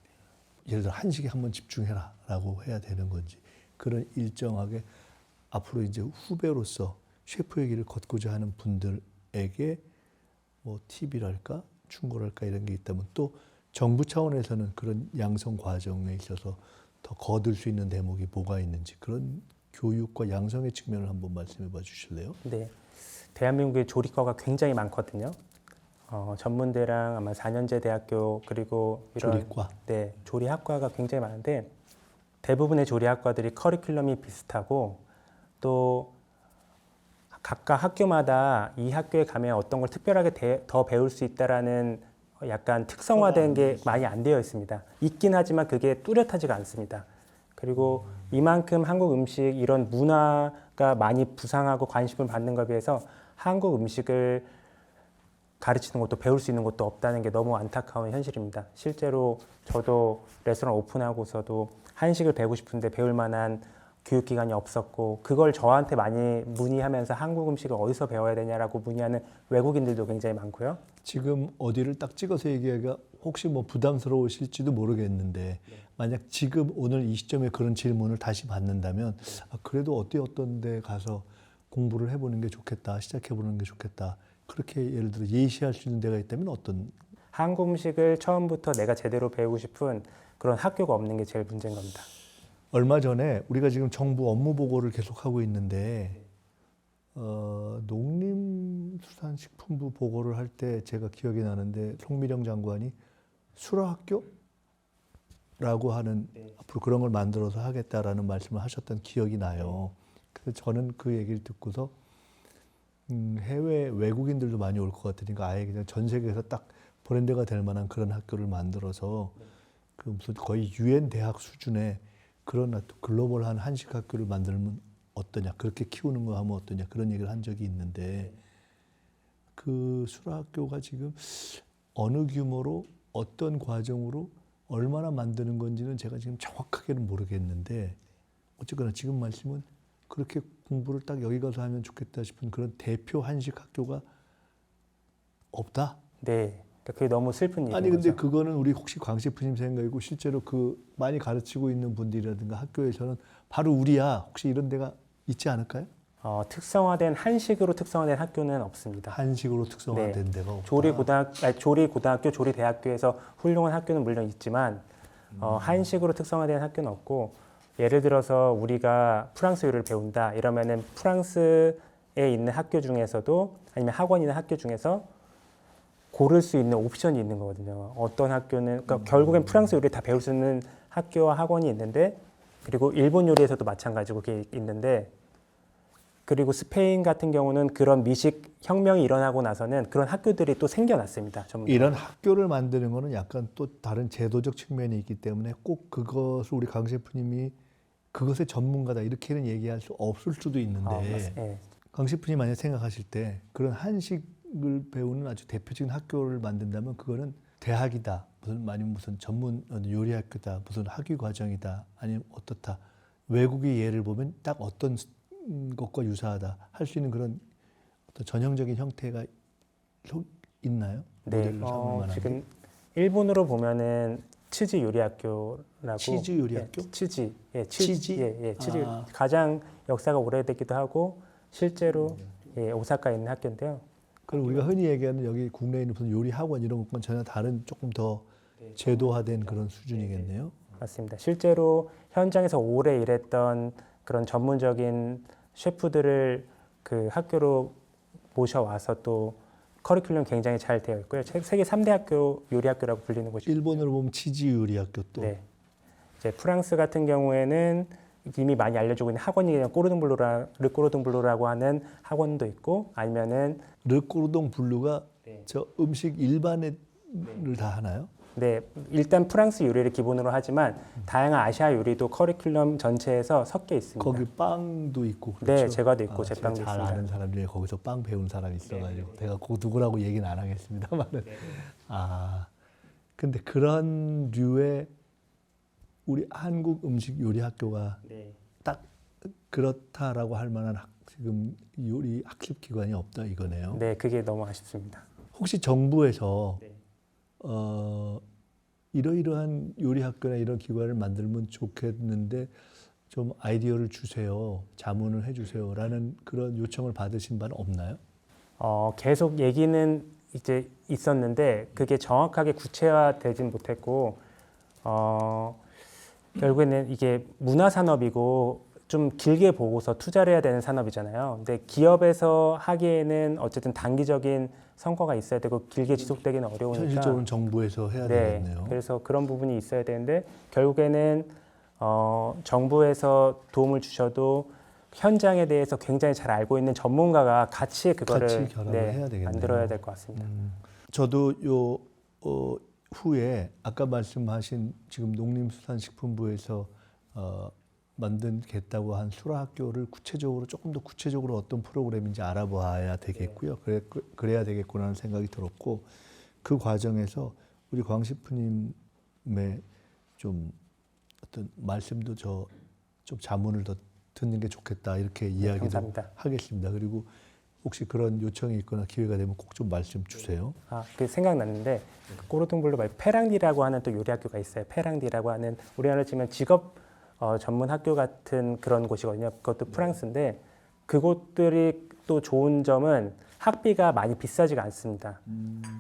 예를 들어 한식에 한번 집중해라 라고 해야 되는 건지 그런 일정하게 앞으로 이제 후배로서 셰프의 길을 걷고자 하는 분들에게 뭐 팁이랄까 충고랄까 이런 게 있다면 또 정부 차원에서는 그런 양성 과정에 있어서 더 거둘 수 있는 대목이 뭐가 있는지 그런 교육과 양성의 측면을 한번 말씀해 봐 주실래요? 네. 대한민국의 조리과가 굉장히 많거든요. 전문대랑 아마 4년제 대학교 그리고 이런 조리과. 조리학과가 굉장히 많은데 대부분의 조리학과들이 커리큘럼이 비슷하고 또 각각 학교마다 이 학교에 가면 어떤 걸 특별하게 더 배울 수 있다라는 약간 특성화된 게 많이 안 되어 있습니다. 있긴 하지만 그게 뚜렷하지가 않습니다. 그리고 이만큼 한국 음식 이런 문화가 많이 부상하고 관심을 받는 것에 비해서 한국 음식을 가르치는 것도 배울 수 있는 것도 없다는 게 너무 안타까운 현실입니다. 실제로 저도 레스토랑 오픈하고서도 한식을 배우고 싶은데 배울 만한 교육기관이 없었고 그걸 저한테 많이 문의하면서 한국 음식을 어디서 배워야 되냐라고 문의하는 외국인들도 굉장히 많고요. 지금 어디를 딱 찍어서 얘기하기가 혹시 뭐 부담스러우실지도 모르겠는데 만약 지금 오늘 이 시점에 그런 질문을 다시 받는다면 그래도 어떤 데 가서 공부를 해보는 게 좋겠다, 시작해보는 게 좋겠다. 그렇게 예를 들어 예시할 수 있는 데가 있다면 어떤? 한국 음식을 처음부터 내가 제대로 배우고 싶은 그런 학교가 없는 게 제일 문제인 겁니다. 얼마 전에 우리가 지금 정부 업무 보고를 계속하고 있는데 농림수산식품부 보고를 할 때 제가 기억이 나는데 송미령 장관이 수로학교라고 하는 앞으로 그런 걸 만들어서 하겠다라는 말씀을 하셨던 기억이 나요. 그래서 저는 그 얘기를 듣고서 해외 외국인들도 많이 올 것 같으니까 아예 그냥 전 세계에서 딱 브랜드가 될 만한 그런 학교를 만들어서 그 무슨 거의 유엔 대학 수준의 그런 글로벌한 한식 학교를 만들면 어떠냐, 그렇게 키우는 거 하면 어떠냐, 그런 얘기를 한 적이 있는데 그 수로학교가 지금 어느 규모로 어떤 과정으로 얼마나 만드는 건지는 제가 지금 정확하게는 모르겠는데 어쨌거나 지금 말씀은 그렇게 공부를 딱 여기 가서 하면 좋겠다 싶은 그런 대표 한식 학교가 없다? 네, 그러니까 그게 너무 슬픈 일인 아니 근데 거죠. 그거는 우리 혹시 광 셰프님 생각이고 실제로 그 많이 가르치고 있는 분들이라든가 학교에서는 바로 우리야 혹시 이런 데가 있지 않을까요? 특성화된 한식으로 특성화된 학교는 없습니다. 한식으로 특성화된 네. 데가 없다. 조리고등학교, 조리대학교에서 훌륭한 학교는 물론 있지만 한식으로 특성화된 학교는 없고 예를 들어서 우리가 프랑스 요리를 배운다 이러면은 프랑스에 있는 학교 중에서도 아니면 학원이 있는 학교 중에서 고를 수 있는 옵션이 있는 거거든요. 어떤 학교는 그러니까 결국엔 프랑스 요리를 다 배울 수 있는 학교와 학원이 있는데 그리고 일본 요리에서도 마찬가지고 그게 있는데 그리고 스페인 같은 경우는 그런 미식 혁명이 일어나고 나서는 그런 학교들이 또 생겨났습니다. 전부 다. 이런 학교를 만드는 거는 약간 또 다른 제도적 측면이 있기 때문에 꼭 그것을 우리 강 셰프님이 그것의 전문가다 이렇게는 얘기할 수 없을 수도 있는데 예. 강 셰프님 만약 생각하실 때 그런 한식을 배우는 아주 대표적인 학교를 만든다면 그거는 대학이다 아니면 무슨 전문 요리 학교다 무슨 학위 과정이다 아니면 어떻다 외국의 예를 보면 딱 어떤 것과 유사하다 할 수 있는 그런 어떤 전형적인 형태가 있나요? 네. 모델로 삼을 만한 지금 일본으로 보면은 치즈 요리학교라고 치즈 요리학교? 치즈 치즈? 치즈 아. 가장 역사가 오래되기도 하고 실제로 오사카에 있는 학교인데요. 그럼 우리가 흔히 얘기하는 여기 국내에 있는 무슨 요리 학원 이런 것과는 전혀 다른 조금 더 제도화된 그런 수준이겠네요. 맞습니다. 실제로 현장에서 오래 일했던 그런 전문적인 셰프들을 그 학교로 모셔와서 또 커리큘럼 굉장히 잘 되어 있고요. 세계 3대 학교 요리 학교라고 불리는 곳이 일본으로 보면 치즈 요리 학교 또 네. 이제 프랑스 같은 경우에는 이미 많이 알려지고 있는 학원이 그냥 르꼬르동 블루라고 하는 학원도 있고 아니면은 르꼬르동 블루가 네. 저 음식 일반을 다 하나요? 네, 일단 프랑스 요리를 기본으로 하지만 다양한 아시아 요리도 커리큘럼 전체에서 섞여 있습니다. 거기 빵도 있고 네, 그렇죠? 제과도 있고 제가 제빵도 잘 있습니다. 아는 사람 중에 거기서 빵 배운 사람이 있어가지고 내가 그 누구라고 얘기는 안 하겠습니다만은 근데 그런 류의 우리 한국 음식 요리 학교가 네. 딱 그렇다라고 할 만한 지금 요리 학습 기관이 없다 이거네요. 네, 그게 너무 아쉽습니다. 혹시 정부에서 네. 이러이러한 요리 학교나 이런 기관을 만들면 좋겠는데 좀 아이디어를 주세요, 자문을 해주세요라는 그런 요청을 받으신 바는 없나요? 계속 얘기는 이제 있었는데 그게 정확하게 구체화되진 못했고 결국에는 이게 문화 산업이고 좀 길게 보고서 투자를 해야 되는 산업이잖아요. 근데 기업에서 하기에는 어쨌든 단기적인 성과가 있어야 되고 길게 지속되기는 어려우니까 현실적으로는 정부에서 해야 네, 되겠네요. 그래서 그런 부분이 있어야 되는데 결국에는 정부에서 도움을 주셔도 현장에 대해서 굉장히 잘 알고 있는 전문가가 같이 그거를 같이 결합을 해야 되겠네요. 만들어야 될 것 같습니다. 저도 후에 아까 말씀하신 지금 농림수산식품부에서 만들겠다고 한 수라학교를 구체적으로 조금 더 구체적으로 어떤 프로그램인지 알아봐야 되겠고요. 그래야 되겠구나는 생각이 들었고 그 과정에서 우리 광 셰프님의 좀 어떤 말씀도 좀 자문을 더 듣는 게 좋겠다 이렇게 이야기도 감사합니다. 하겠습니다. 그리고 혹시 그런 요청이 있거나 기회가 되면 꼭 좀 말씀 주세요. 그 생각났는데 꼬르동블루 말고 페랑디라고 하는 또 요리 학교가 있어요. 페랑디라고 하는 우리나라로 치면 직업 전문 학교 같은 그런 곳이거든요. 그것도 프랑스인데 그곳들이 또 좋은 점은 학비가 많이 비싸지가 않습니다.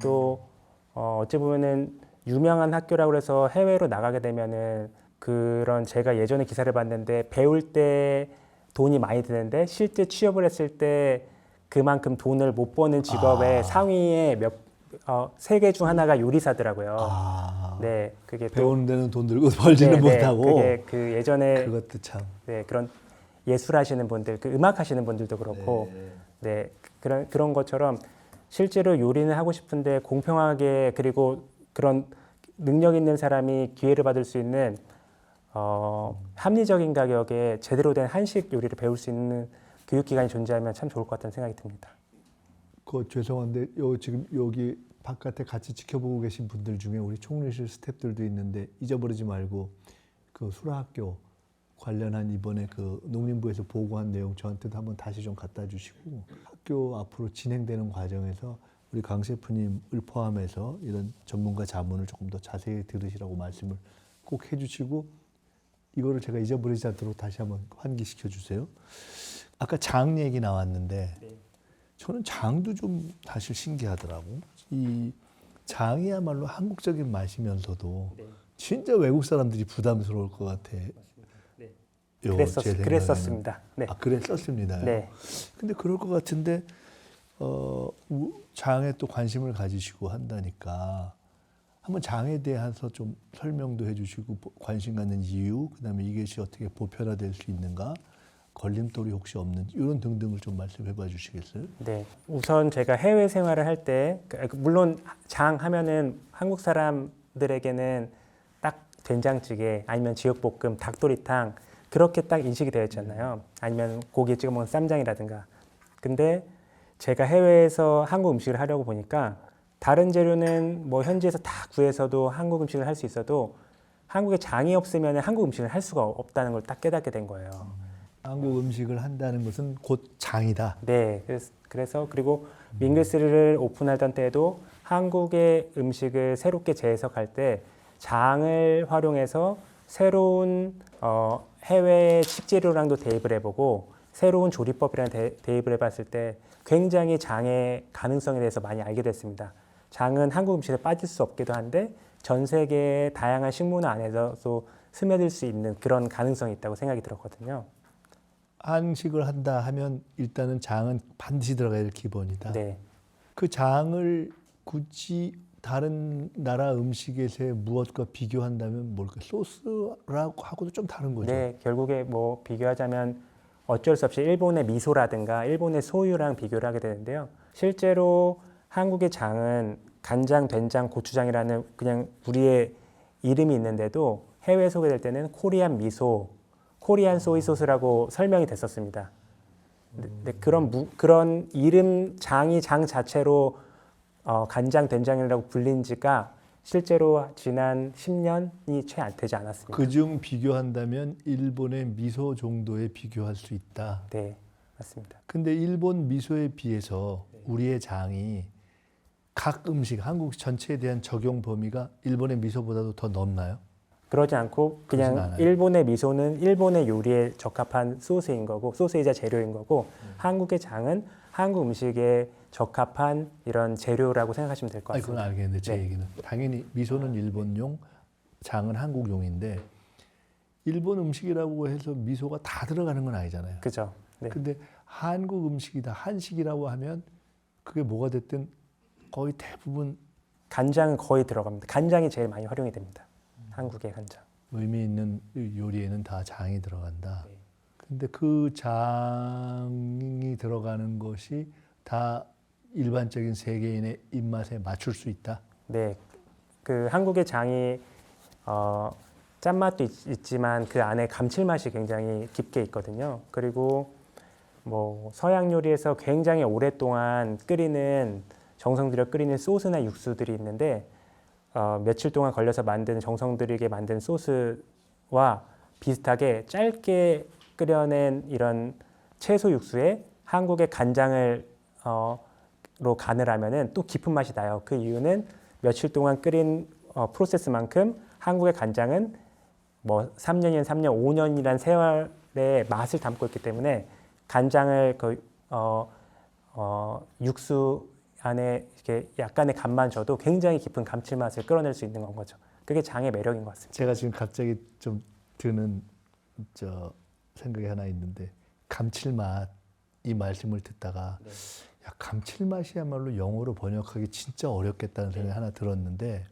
또 어찌 보면은 유명한 학교라고 해서 해외로 나가게 되면은 그런 제가 예전에 기사를 봤는데 배울 때 돈이 많이 드는데 실제 취업을 했을 때 그만큼 돈을 못 버는 직업의 상위에 세 개 중 하나가 요리사더라고요. 네, 그게 또 배우는 데는 돈 들고 벌지는 못하고. 그게 그 예전에 그것도 참. 네, 그런 예술하시는 분들, 그 음악 하시는 분들도 그렇고, 네, 그런 것처럼 실제로 요리는 하고 싶은데 공평하게 그리고 그런 능력 있는 사람이 기회를 받을 수 있는 합리적인 가격에 제대로 된 한식 요리를 배울 수 있는 교육기관이 존재하면 참 좋을 것 같다는 생각이 듭니다. 죄송한데 지금 여기 바깥에 같이 지켜보고 계신 분들 중에 우리 총리실 스태프들도 있는데 잊어버리지 말고 그 수라학교 관련한 이번에 그 농림부에서 보고한 내용 저한테도 한번 다시 좀 갖다 주시고 학교 앞으로 진행되는 과정에서 우리 강 셰프님을 포함해서 이런 전문가 자문을 조금 더 자세히 들으시라고 말씀을 꼭 해주시고 이거를 제가 잊어버리지 않도록 다시 한번 환기시켜 주세요. 아까 장 얘기 나왔는데 저는 장도 좀 사실 신기하더라고. 이 장이야말로 한국적인 맛이면서도 진짜 외국 사람들이 부담스러울 것 같아. 그랬었습니다. 네. 그랬었습니다. 네. 근데 그럴 것 같은데 장에 또 관심을 가지시고 한다니까 한번 장에 대해서 좀 설명도 해주시고 관심 갖는 이유, 그다음에 이것이 어떻게 보편화될 수 있는가, 걸림돌이 혹시 없는지 이런 등등을 좀 말씀해봐 주시겠어요? 네. 우선 제가 해외 생활을 할 때 물론 장 하면은 한국 사람들에게는 딱 된장찌개 아니면 지역볶음, 닭도리탕 그렇게 딱 인식이 되어 있잖아요. 아니면 고기 찍어 먹는 쌈장이라든가. 근데 제가 해외에서 한국 음식을 하려고 보니까 다른 재료는 뭐 현지에서 다 구해서도 한국 음식을 할 수 있어도 한국에 장이 없으면 한국 음식을 할 수가 없다는 걸 딱 깨닫게 된 거예요. 한국 음식을 한다는 것은 곧 장이다. 네, 그래서 그리고 밍글스를 오픈하던 때에도 한국의 음식을 새롭게 재해석할 때 장을 활용해서 새로운 해외 식재료랑도 대입을 해보고 새로운 조리법이랑 대입을 해봤을 때 굉장히 장의 가능성에 대해서 많이 알게 됐습니다. 장은 한국 음식에 빠질 수 없기도 한데 전 세계의 다양한 식문화 안에서도 스며들 수 있는 그런 가능성이 있다고 생각이 들었거든요. 한식을 한다 하면 일단은 장은 반드시 들어가야 될 기본이다. 네. 그 장을 굳이 다른 나라 음식에서의 무엇과 비교한다면 뭘까? 소스라고 하고도 좀 다른 거죠. 네, 결국에 뭐 비교하자면 어쩔 수 없이 일본의 미소라든가 일본의 소유랑 비교를 하게 되는데요. 실제로 한국의 장은 간장, 된장, 고추장이라는 그냥 우리의 이름이 있는데도 해외에 소개될 때는 코리안 미소, 코리안 소이 소스라고 설명이 됐었습니다. 네, 그런 이름 장이 장 자체로 간장, 된장이라고 불린 지가 실제로 지난 10년이 채 안 되지 않았습니다. 그중 비교한다면 일본의 미소 정도에 비교할 수 있다. 네, 맞습니다. 근데 일본 미소에 비해서 우리의 장이 각 음식, 한국 전체에 대한 적용 범위가 일본의 미소보다도 더 넓나요? 그러지 않고 그러진 그냥 않아요. 일본의 미소는 일본의 요리에 적합한 소스인 거고 소스이자 재료인 거고 한국의 장은 한국 음식에 적합한 이런 재료라고 생각하시면 될 것 그건 같습니다. 알겠는데 제 네. 얘기는 당연히 미소는 일본용, 장은 한국용인데 일본 음식이라고 해서 미소가 다 들어가는 건 아니잖아요. 그죠? 네. 근데 한국 음식이다, 한식이라고 하면 그게 뭐가 됐든 거의 대부분 간장은 거의 들어갑니다. 간장이 제일 많이 활용이 됩니다. 한국의 간장. 의미 있는 요리에는 다 장이 들어간다. 네. 근데 그 장이 들어가는 것이 다 일반적인 세계인의 입맛에 맞출 수 있다. 네, 그 한국의 장이 짠맛도 있지만 그 안에 감칠맛이 굉장히 깊게 있거든요. 그리고 뭐 서양 요리에서 굉장히 오랫동안 끓이는 정성 들여 끓이는 소스나 육수들이 있는데 며칠 동안 걸려서 만든 정성 들이게 만든 소스와 비슷하게 짧게 끓여낸 이런 채소 육수에 한국의 간장을 로 간을 하면은 또 깊은 맛이 나요. 그 이유는 며칠 동안 끓인 프로세스만큼 한국의 간장은 뭐 3년이면 3년, 5년이란 세월의 맛을 담고 있기 때문에 간장을 육수 안에 이렇게 약간의 간만 줘도 굉장히 깊은 감칠맛을 끌어낼 수 있는 건 거죠. 그게 장의 매력인 것 같습니다. 제가 지금 갑자기 좀 드는 생각이 하나 있는데 감칠맛 이 말씀을 듣다가 네. 야, 감칠맛이야말로 영어로 번역하기 진짜 어렵겠다는 생각이 하나 들었는데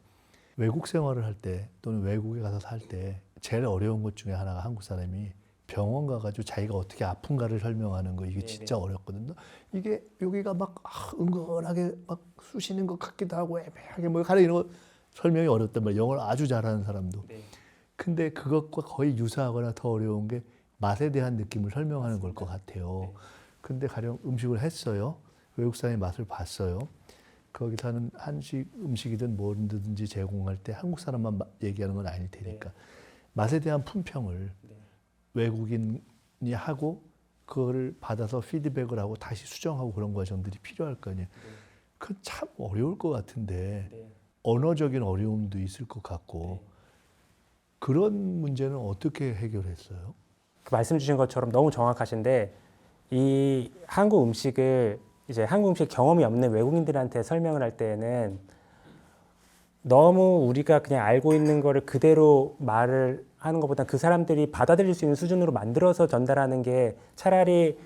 외국 생활을 할 때 또는 외국에 가서 살 때 제일 어려운 것 중에 하나가 한국 사람이 병원 가가지고 자기가 어떻게 아픈가를 설명하는 거 이게 진짜 어렵거든요. 이게 여기가 막 은근하게 막 쑤시는 것 같기도 하고 애매하게 뭐 가려 이런 거 설명이 어렵단 말이에요. 영어를 아주 잘하는 사람도. 네. 근데 그것과 거의 유사하거나 더 어려운 게 맛에 대한 느낌을 설명하는 걸 것 같아요. 네. 근데 가령 음식을 했어요. 외국 사람의 맛을 봤어요. 거기서 하는 한식 음식이든 뭐든지 제공할 때 한국 사람만 얘기하는 건 아닐 테니까 맛에 대한 품평을 외국인이 하고 그거를 받아서 피드백을 하고 다시 수정하고 그런 과정들이 필요할 거 아니에요. 그건 참 어려울 것 같은데 언어적인 어려움도 있을 것 같고 그런 문제는 어떻게 해결했어요? 그 말씀 주신 것처럼 너무 정확하신데 이 한국 음식을 이제 한국 음식 경험이 없는 외국인들한테 설명을 할 때에는 너무 우리가 그냥 알고 있는 거를 그대로 말을 하는 것보다 그 사람들이 받아들일 수 있는 수준으로 만들어서 전달하는 게 차라리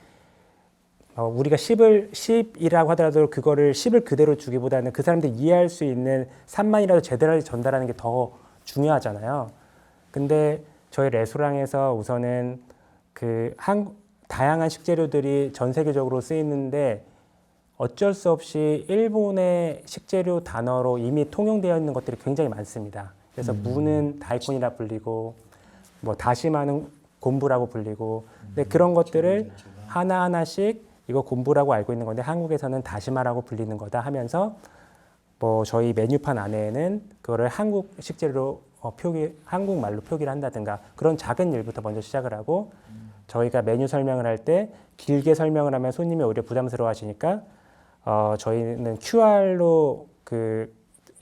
우리가 10이라고 하더라도 그거를 10을 그대로 주기보다는 그 사람들이 이해할 수 있는 3만이라도 제대로 전달하는 게 더 중요하잖아요. 근데 저희 레스토랑에서 우선은 다양한 식재료들이 전 세계적으로 쓰이는데 어쩔 수 없이 일본의 식재료 단어로 이미 통용되어 있는 것들이 굉장히 많습니다. 그래서 무는 다이콘이라 불리고 뭐 다시마는 곤부라고 불리고 근데 그런 것들을 하나하나씩 이거 곤부라고 알고 있는 건데 한국에서는 다시마라고 불리는 거다 하면서 뭐 저희 메뉴판 안에는 그거를 한국 식재료로 한국말로 표기를 한다든가 그런 작은 일부터 먼저 시작을 하고 저희가 메뉴 설명을 할 때 길게 설명을 하면 손님이 오히려 부담스러워 하시니까 저희는 QR로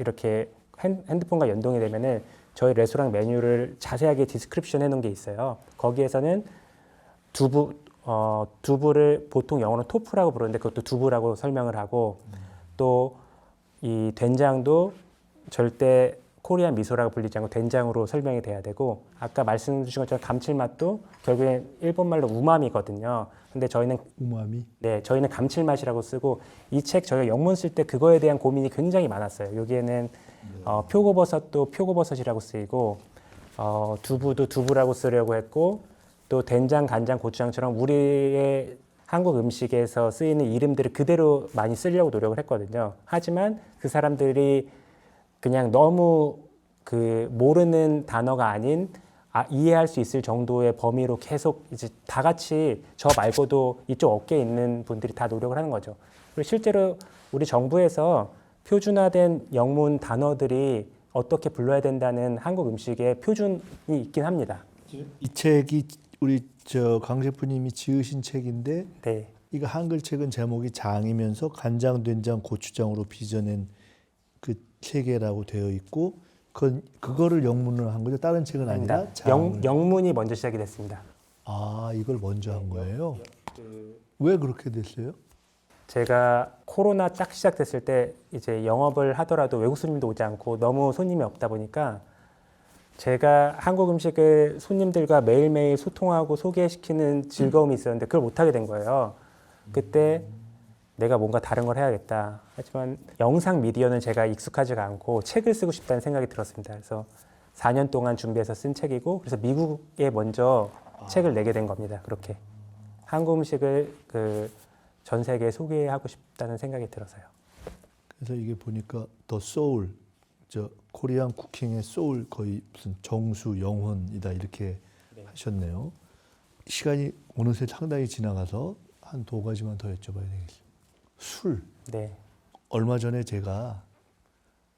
이렇게 핸드폰과 연동이 되면은 저희 레스토랑 메뉴를 자세하게 디스크립션 해놓은 게 있어요. 거기에서는 두부를 보통 영어로 토프라고 부르는데 그것도 두부라고 설명을 하고 또 이 된장도 절대 코리안 미소라고 불리지 않고 된장으로 설명이 돼야 되고 아까 말씀 주신 것처럼 감칠맛도 결국엔 일본말로 우마미거든요. 근데 저희는 우마미? 네, 저희는 감칠맛이라고 쓰고 이 책 저희가 영문 쓸 때 그거에 대한 고민이 굉장히 많았어요. 여기에는 표고버섯도 표고버섯이라고 쓰이고 두부도 두부라고 쓰려고 했고 또 된장, 간장, 고추장처럼 우리의 한국 음식에서 쓰이는 이름들을 그대로 많이 쓰려고 노력을 했거든요. 하지만 그 사람들이 그냥 너무 모르는 단어가 아닌 이해할 수 있을 정도의 범위로 계속 이제 다 같이 저 말고도 이쪽 업계에 있는 분들이 다 노력을 하는 거죠. 그리고 실제로 우리 정부에서 표준화된 영문 단어들이 어떻게 불러야 된다는 한국 음식의 표준이 있긴 합니다. 이 책이 우리 강 셰프님이 지으신 책인데 네. 이거 한글 책은 제목이 장이면서 간장, 된장, 고추장으로 빚어낸 그 체계라고 되어 있고 그거를 영문으로 한 거죠. 다른 책은 아니라 영문이 먼저 시작이 됐습니다. 아, 이걸 먼저 한 거예요? 왜 그렇게 됐어요? 제가 코로나 딱 시작됐을 때 이제 영업을 하더라도 외국 손님도 오지 않고 너무 손님이 없다 보니까 제가 한국 음식을 손님들과 매일매일 소통하고 소개시키는 즐거움이 있었는데 그걸 못하게 된 거예요. 그때 내가 뭔가 다른 걸 해야겠다. 하지만 영상 미디어는 제가 익숙하지가 않고 책을 쓰고 싶다는 생각이 들었습니다. 그래서 4년 동안 준비해서 쓴 책이고 그래서 미국에 먼저 책을 내게 된 겁니다. 그렇게 한국 음식을 그 전 세계에 소개하고 싶다는 생각이 들어서요. 그래서 이게 보니까 더 소울, 저 코리안 쿠킹의 소울 거의 무슨 정수 영혼이다 이렇게 하셨네요. 시간이 어느새 상당히 지나가서 한 두 가지만 더 여쭤봐야 되겠어요. 술. 네, 얼마 전에 제가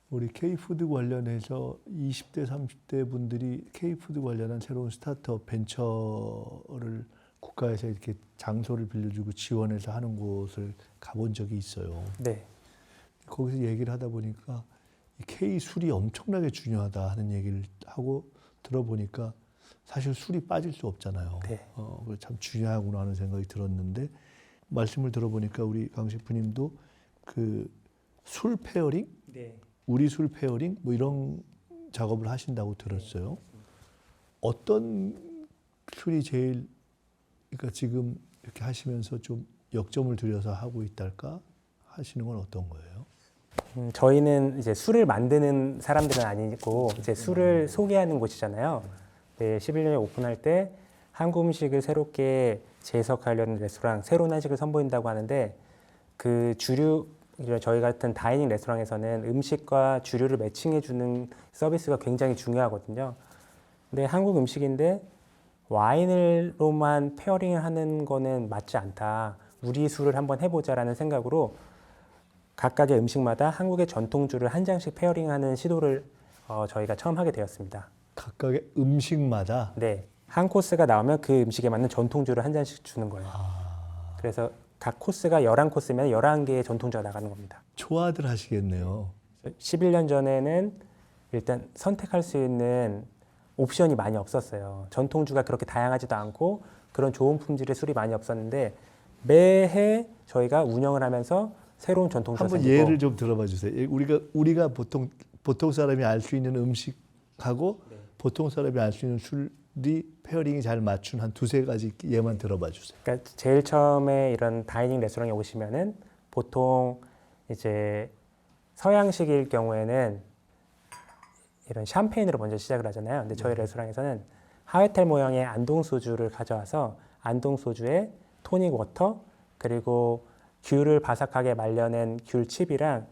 우리 K푸드 관련해서 20대, 30대 분들이 K푸드 관련한 새로운 스타트업 벤처를 국가에서 이렇게 장소를 빌려주고 지원해서 하는 곳을 가본 적이 있어요. 네, 거기서 얘기를 하다 보니까 이 K 술이 엄청나게 중요하다 하는 얘기를 하고 들어보니까 사실 술이 빠질 수 없잖아요. 네. 그거 참 중요하구나 하는 생각이 들었는데 말씀을 들어보니까 우리 강 셰프님도 그 술 페어링, 네. 우리 술 페어링 뭐 이런 작업을 하신다고 들었어요. 어떤 술이 제일 그러니까 지금 이렇게 하시면서 좀 역점을 들여서 하고 있달까 하시는 건 어떤 거예요? 저희는 이제 술을 만드는 사람들은 아니고 이제 술을 소개하는 곳이잖아요. 네, 11년에 오픈할 때 한국 음식을 새롭게 재해석하려는 레스토랑, 새로운 한식을 선보인다고 하는데 그 주류 저희 같은 다이닝 레스토랑에서는 음식과 주류를 매칭해주는 서비스가 굉장히 중요하거든요. 근데 한국 음식인데 와인으로만 페어링을 하는 거는 맞지 않다. 우리 술을 한번 해보자라는 생각으로 각각의 음식마다 한국의 전통주를 한 장씩 페어링하는 시도를 저희가 처음 하게 되었습니다. 각각의 음식마다 네, 한 코스가 나오면 그 음식에 맞는 전통주를 한 잔씩 주는 거예요. 그래서 각 코스가 11코스면 11개의 전통주가 나가는 겁니다. 초아들 하시겠네요. 11년 전에는 일단 선택할 수 있는 옵션이 많이 없었어요. 전통주가 그렇게 다양하지도 않고 그런 좋은 품질의 술이 많이 없었는데 매해 저희가 운영을 하면서 새로운 전통주가 한번 생기고 예를 좀 들어봐 주세요. 우리가 보통 사람이 알 수 있는 음식하고 보통 사람이 알 수 있는 술이 페어링이 잘 맞춘 한 두세 가지 예만 들어봐 주세요. 그러니까 제일 처음에 이런 다이닝 레스토랑에 오시면은 보통 이제 서양식일 경우에는 이런 샴페인으로 먼저 시작을 하잖아요. 근데 저희 레스토랑에서는 하회탈 모양의 안동 소주를 가져와서 안동 소주에 토닉 워터 그리고 귤을 바삭하게 말려낸 귤칩이랑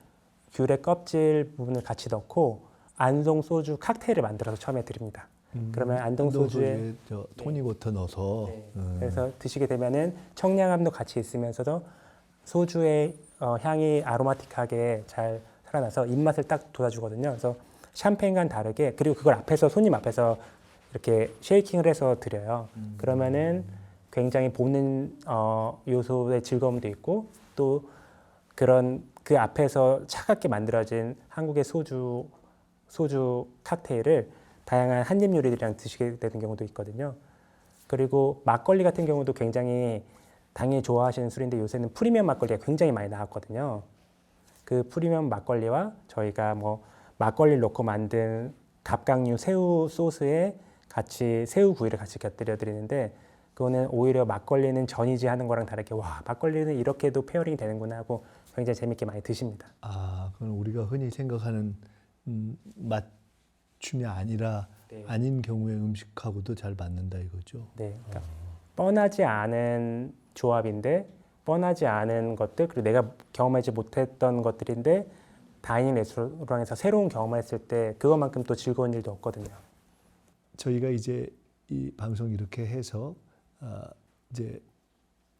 귤의 껍질 부분을 같이 넣고 안동 소주 칵테일을 만들어서 처음에 드립니다. 그러면 안동 소주에 저 토닉 워터 넣어서 그래서 드시게 되면은 청량함도 같이 있으면서도 소주의 향이 아로마틱하게 잘 살아나서 입맛을 딱 돋아주거든요. 그래서 샴페인과는 다르게 그리고 그걸 앞에서 손님 앞에서 이렇게 쉐이킹을 해서 드려요. 그러면은 굉장히 보는 요소의 즐거움도 있고 또 그런 그 앞에서 차갑게 만들어진 한국의 소주 칵테일을 다양한 한입 요리들이랑 드시게 되는 경우도 있거든요. 그리고 막걸리 같은 경우도 굉장히 당연히 좋아하시는 술인데 요새는 프리미엄 막걸리가 굉장히 많이 나왔거든요. 그 프리미엄 막걸리와 저희가 뭐 막걸리를 넣고 만든 갑각류 새우 소스에 같이 새우 구이를 같이 곁들여 드리는데 그거는 오히려 막걸리는 전이지 하는 거랑 다르게 와 막걸리는 이렇게도 페어링이 되는구나 하고 굉장히 재밌게 많이 드십니다. 그건 우리가 흔히 생각하는 맞춤이 아니라 네. 아닌 경우의 음식하고도 잘 맞는다 이거죠. 네, 그러니까 뻔하지 않은 조합인데 뻔하지 않은 것들 그리고 내가 경험하지 못했던 것들인데 다이닝 레스토랑에서 새로운 경험을 했을 때 그것만큼 또 즐거운 일도 없거든요. 저희가 이제 이 방송 이렇게 해서 이제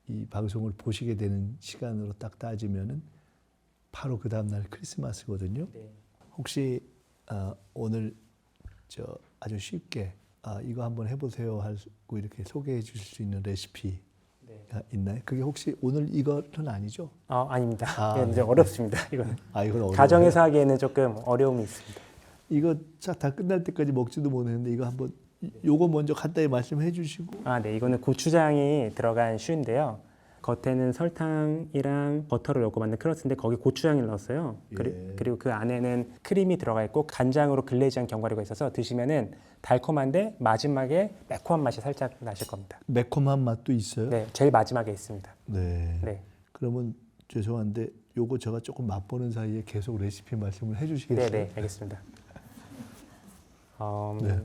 이 방송을 보시게 되는 시간으로 딱 따지면은 바로 그 다음 날 크리스마스거든요. 네. 혹시 오늘 아주 쉽게 이거 한번 해보세요 하고 이렇게 소개해 주실 수 있는 레시피가 있나요? 그게 혹시 오늘 이거는 아니죠? 아닙니다. 아, 이건 좀 어렵습니다. 이건 이건 어려워요. 가정에서 하기에는 조금 어려움이 있습니다. 이거 다 끝날 때까지 먹지도 못했는데 이거 한번 요거 먼저 간단히 말씀해 주시고. 네, 이거는 고추장이 들어간 슈인데요. 겉에는 설탕이랑 버터를 넣고 만든 크러스인데 거기 고추장을 넣었어요. 예. 그리고 그 안에는 크림이 들어가 있고 간장으로 글레이즈한 견과류가 있어서 드시면은 달콤한데 마지막에 매콤한 맛이 살짝 나실 겁니다. 매콤한 맛도 있어요? 네, 제일 마지막에 있습니다. 네. 네, 그러면 죄송한데 요거 제가 조금 맛보는 사이에 계속 레시피 말씀을 해 주시겠어요? 네, 알겠습니다. 네.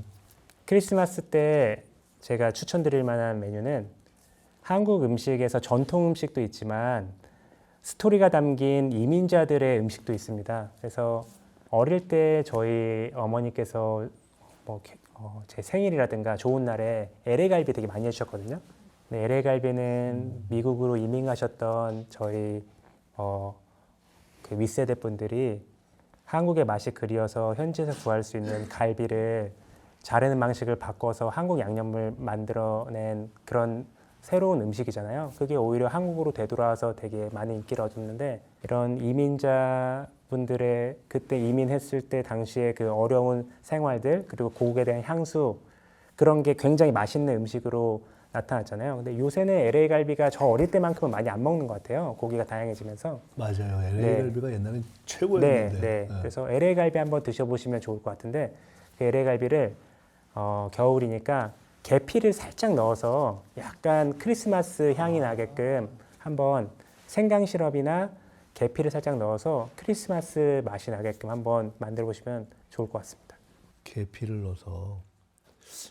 크리스마스 때 제가 추천드릴 만한 메뉴는 한국 음식에서 전통 음식도 있지만 스토리가 담긴 이민자들의 음식도 있습니다. 그래서 어릴 때 저희 어머니께서 제 생일이라든가 좋은 날에 LA 갈비 되게 많이 해주셨거든요. 네, LA 갈비는 미국으로 이민 가셨던 저희 그 윗세대 분들이 한국의 맛이 그리워서 현지에서 구할 수 있는 갈비를 자르는 방식을 바꿔서 한국 양념을 만들어낸 그런 새로운 음식이잖아요. 그게 오히려 한국으로 되돌아와서 되게 많은 인기를 얻었는데 이런 이민자 분들의 그때 이민했을 때 당시에 그 어려운 생활들 그리고 고국에 대한 향수 그런 게 굉장히 맛있는 음식으로 나타났잖아요. 근데 요새는 LA 갈비가 저 어릴 때만큼은 많이 안 먹는 것 같아요. 고기가 다양해지면서. 맞아요. LA 네. 갈비가 옛날엔 네, 최고였는데. 네. 그래서 LA 갈비 한번 드셔보시면 좋을 것 같은데 그 LA 갈비를 겨울이니까 계피를 살짝 넣어서 약간 크리스마스 향이 나게끔 한번 생강 시럽이나 계피를 살짝 넣어서 크리스마스 맛이 나게끔 한번 만들어 보시면 좋을 것 같습니다. 계피를 넣어서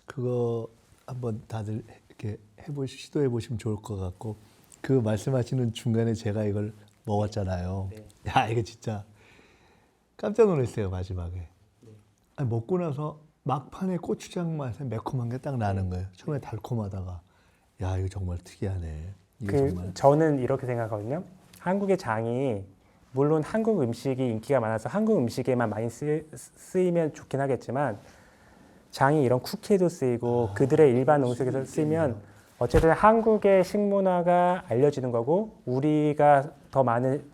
그거 한번 다들 이렇게 시도해 보시면 좋을 것 같고 그 말씀하시는 중간에 제가 이걸 먹었잖아요. 네. 야 이게 진짜 깜짝 놀랐어요 마지막에. 아니, 먹고 나서 막판에 고추장 맛에 매콤한 게 딱 나는 거예요. 처음에 달콤하다가 야 이거 정말 특이하네. 이거 정말 저는 이렇게 생각하거든요. 한국의 장이 물론 한국 음식이 인기가 많아서 한국 음식에만 많이 쓰이면 좋긴 하겠지만 장이 이런 쿠키에도 쓰이고 그들의 일반 음식에서 쓰이면 어쨌든 한국의 식문화가 알려지는 거고 우리가 더 많은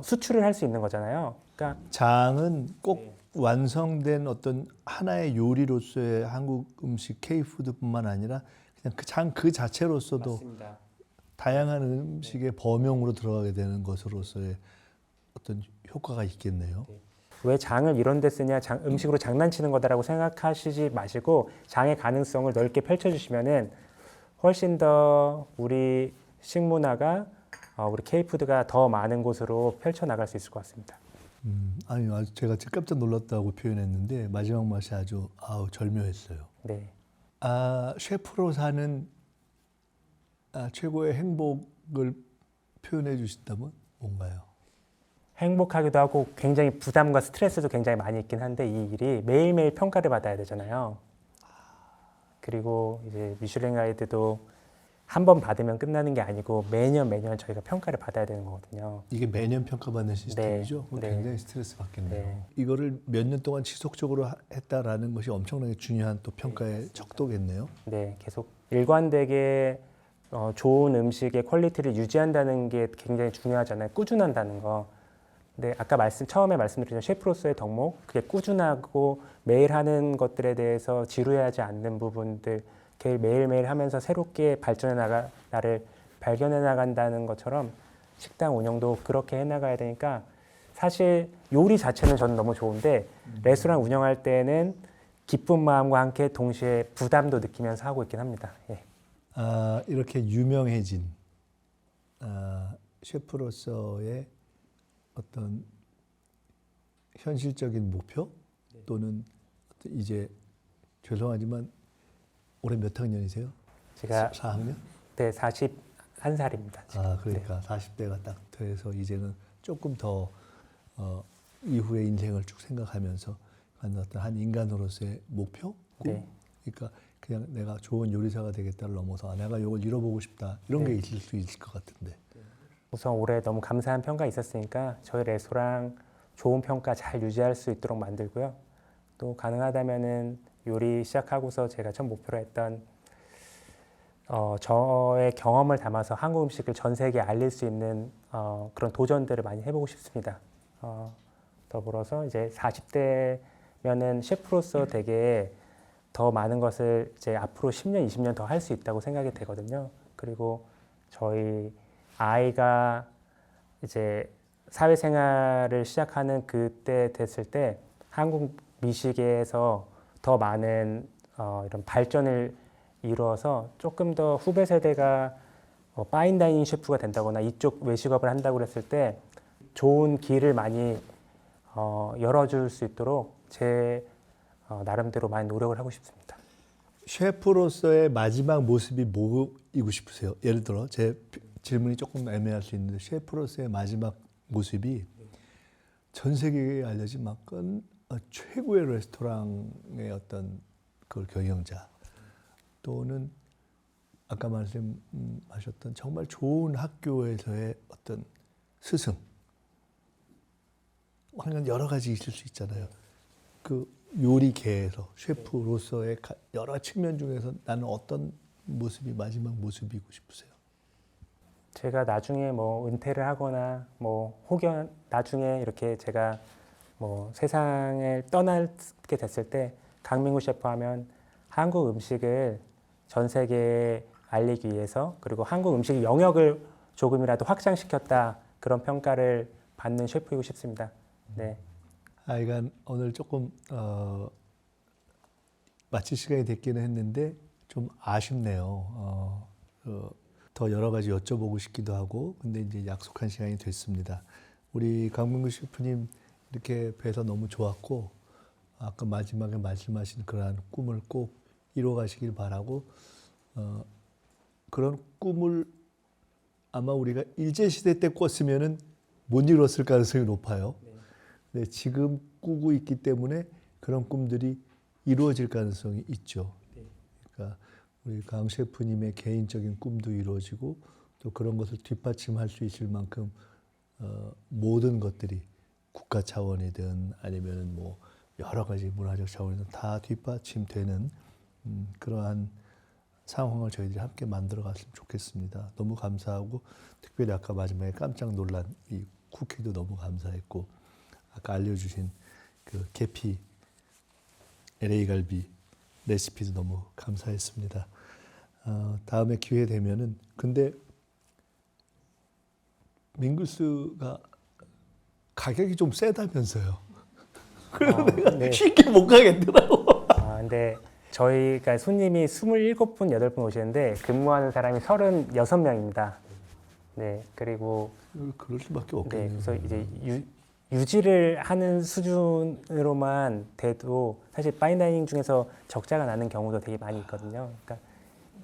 수출을 할 수 있는 거잖아요. 그러니까 장은 꼭 완성된 어떤 하나의 요리로서의 한국 음식 K푸드뿐만 아니라 그냥 그 장 그 자체로서도 맞습니다. 다양한 음식의 범용으로 들어가게 되는 것으로서의 어떤 효과가 있겠네요. 왜 장을 이런 데 쓰냐, 음식으로 장난치는 거다라고 생각하시지 마시고 장의 가능성을 넓게 펼쳐주시면은 훨씬 더 우리 식문화가 우리 K푸드가 더 많은 곳으로 펼쳐나갈 수 있을 것 같습니다. 아니 아주 제가 지금 깜짝 놀랐다고 표현했는데 마지막 맛이 아주 절묘했어요. 네. 셰프로 사는 최고의 행복을 표현해 주신다면 뭔가요? 행복하기도 하고 굉장히 부담과 스트레스도 굉장히 많이 있긴 한데 이 일이 매일매일 평가를 받아야 되잖아요. 그리고 이제 미슐랭 가이드도 한 번 받으면 끝나는 게 아니고 매년 저희가 평가를 받아야 되는 거거든요. 이게 매년 평가받는 시스템이죠? 네. 굉장히 스트레스 받겠네요. 네. 이거를 몇 년 동안 지속적으로 했다라는 것이 엄청나게 중요한 또 평가의 척도겠네요. 네, 계속 일관되게 좋은 음식의 퀄리티를 유지한다는 게 굉장히 중요하잖아요. 꾸준한다는 거. 근데 아까 처음에 말씀드린 셰프로서의 덕목, 그게 꾸준하고 매일 하는 것들에 대해서 지루해하지 않는 부분들, 매일매일 하면서 새롭게 나를 발견해 나간다는 것처럼 식당 운영도 그렇게 해 나가야 되니까 사실 요리 자체는 저는 너무 좋은데 레스토랑 운영할 때는 기쁜 마음과 함께 동시에 부담도 느끼면서 하고 있긴 합니다. 예. 이렇게 유명해진 셰프로서의 어떤 현실적인 목표 또는 이제 죄송하지만 올해 몇 학년이세요? 제가 4학년? 네, 41살입니다. 그러니까 40대가 딱 돼서 이제는 조금 더 이후의 인생을 쭉 생각하면서 어떤 한 인간으로서의 목표? 꿈? 네. 그러니까 그냥 내가 좋은 요리사가 되겠다를 넘어서 내가 이걸 이뤄보고 싶다 이런 게 네. 있을 수 있을 것 같은데. 우선 올해 너무 감사한 평가 있었으니까 저희 레스토랑 좋은 평가 잘 유지할 수 있도록 만들고요. 또 가능하다면은 요리 시작하고서 제가 첫 목표로 했던 저의 경험을 담아서 한국 음식을 전 세계에 알릴 수 있는 그런 도전들을 많이 해보고 싶습니다. 더불어서 이제 40대면은 셰프로서 되게 더 많은 것을 이제 앞으로 10년, 20년 더 할 수 있다고 생각이 되거든요. 그리고 저희 아이가 이제 사회생활을 시작하는 그때 됐을 때 한국 미식에서 더 많은 이런 발전을 이루어서 조금 더 후배 세대가 파인다이닝 셰프가 된다거나 이쪽 외식업을 한다고 했을 때 좋은 길을 많이 열어줄 수 있도록 제 나름대로 많이 노력을 하고 싶습니다. 셰프로서의 마지막 모습이 뭐이고 싶으세요? 예를 들어 제 질문이 조금 애매할 수 있는데 셰프로서의 마지막 모습이 전 세계에 알려진 최고의 레스토랑의 어떤 그 경영자 또는 아까 말씀하셨던 정말 좋은 학교에서의 어떤 스승, 하여간 여러 가지 있을 수 있잖아요. 그 요리계에서 셰프로서의 여러 측면 중에서 나는 어떤 모습이 마지막 모습이고 싶으세요? 제가 나중에 뭐 은퇴를 하거나 뭐 혹여 나중에 이렇게 제가 뭐 세상을 떠나게 됐을 때 강민구 셰프 하면 한국 음식을 전 세계에 알리기 위해서 그리고 한국 음식 영역을 조금이라도 확장시켰다 그런 평가를 받는 셰프이고 싶습니다. 네. 하여간 오늘 조금 마칠 시간이 됐기는 했는데 좀 아쉽네요. 더 여러 가지 여쭤보고 싶기도 하고 근데 이제 약속한 시간이 됐습니다. 우리 강민구 셰프님 이렇게 뵈서 너무 좋았고 아까 마지막에 말씀하신 그러한 꿈을 꼭 이뤄가시길 바라고 그런 꿈을 아마 우리가 일제시대 때 꿨으면은 못 이뤘을 가능성이 높아요. 네, 지금 꾸고 있기 때문에 그런 꿈들이 이루어질 가능성이 있죠. 그러니까 우리 강 셰프님의 개인적인 꿈도 이루어지고 또 그런 것을 뒷받침할 수 있을 만큼 모든 것들이 국가 차원이든 아니면 뭐 여러 가지 문화적 차원이든 다 뒷받침되는 그러한 상황을 저희들이 함께 만들어 갔으면 좋겠습니다. 너무 감사하고 특별히 아까 마지막에 깜짝 놀란 이 쿠키도 너무 감사했고 아까 알려주신 그 계피 LA 갈비 레시피도 너무 감사했습니다. 다음에 기회 되면은 근데 밍글스가 가격이 좀 세다면서요. 그래서 내가 네. 쉽게 못 가겠더라고. 근데 저희가 손님이 27분, 8분 오시는데 근무하는 사람이 36명입니다. 네, 그리고 그럴 수밖에 네, 없겠네요. 그래서 이제 유지를 하는 수준으로만 돼도 사실 파인다이닝 중에서 적자가 나는 경우도 되게 많이 있거든요. 그러니까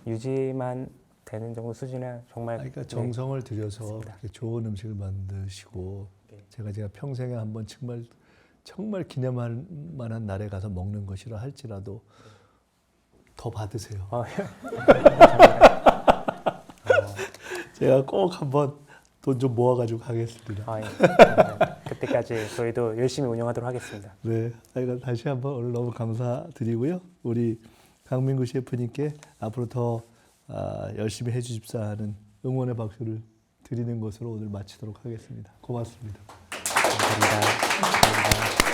유지만 되는 정도 수준이라 정말 그러니까 정성을 들여서 맞습니다. 그렇게 좋은 음식을 만드시고 네. 제가 평생에 한번 정말 기념할 만한 날에 가서 먹는 것이라 할지라도 더 받으세요. 제가 꼭 한번 돈 좀 모아가지고 가겠습니다. 예. 그때까지 저희도 열심히 운영하도록 하겠습니다. 네, 하여간 다시 한번 오늘 너무 감사드리고요. 우리 강민구 셰프님께 앞으로 더 열심히 해주십사 하는 응원의 박수를 드리는 것으로 오늘 마치도록 하겠습니다. 고맙습니다. 감사합니다.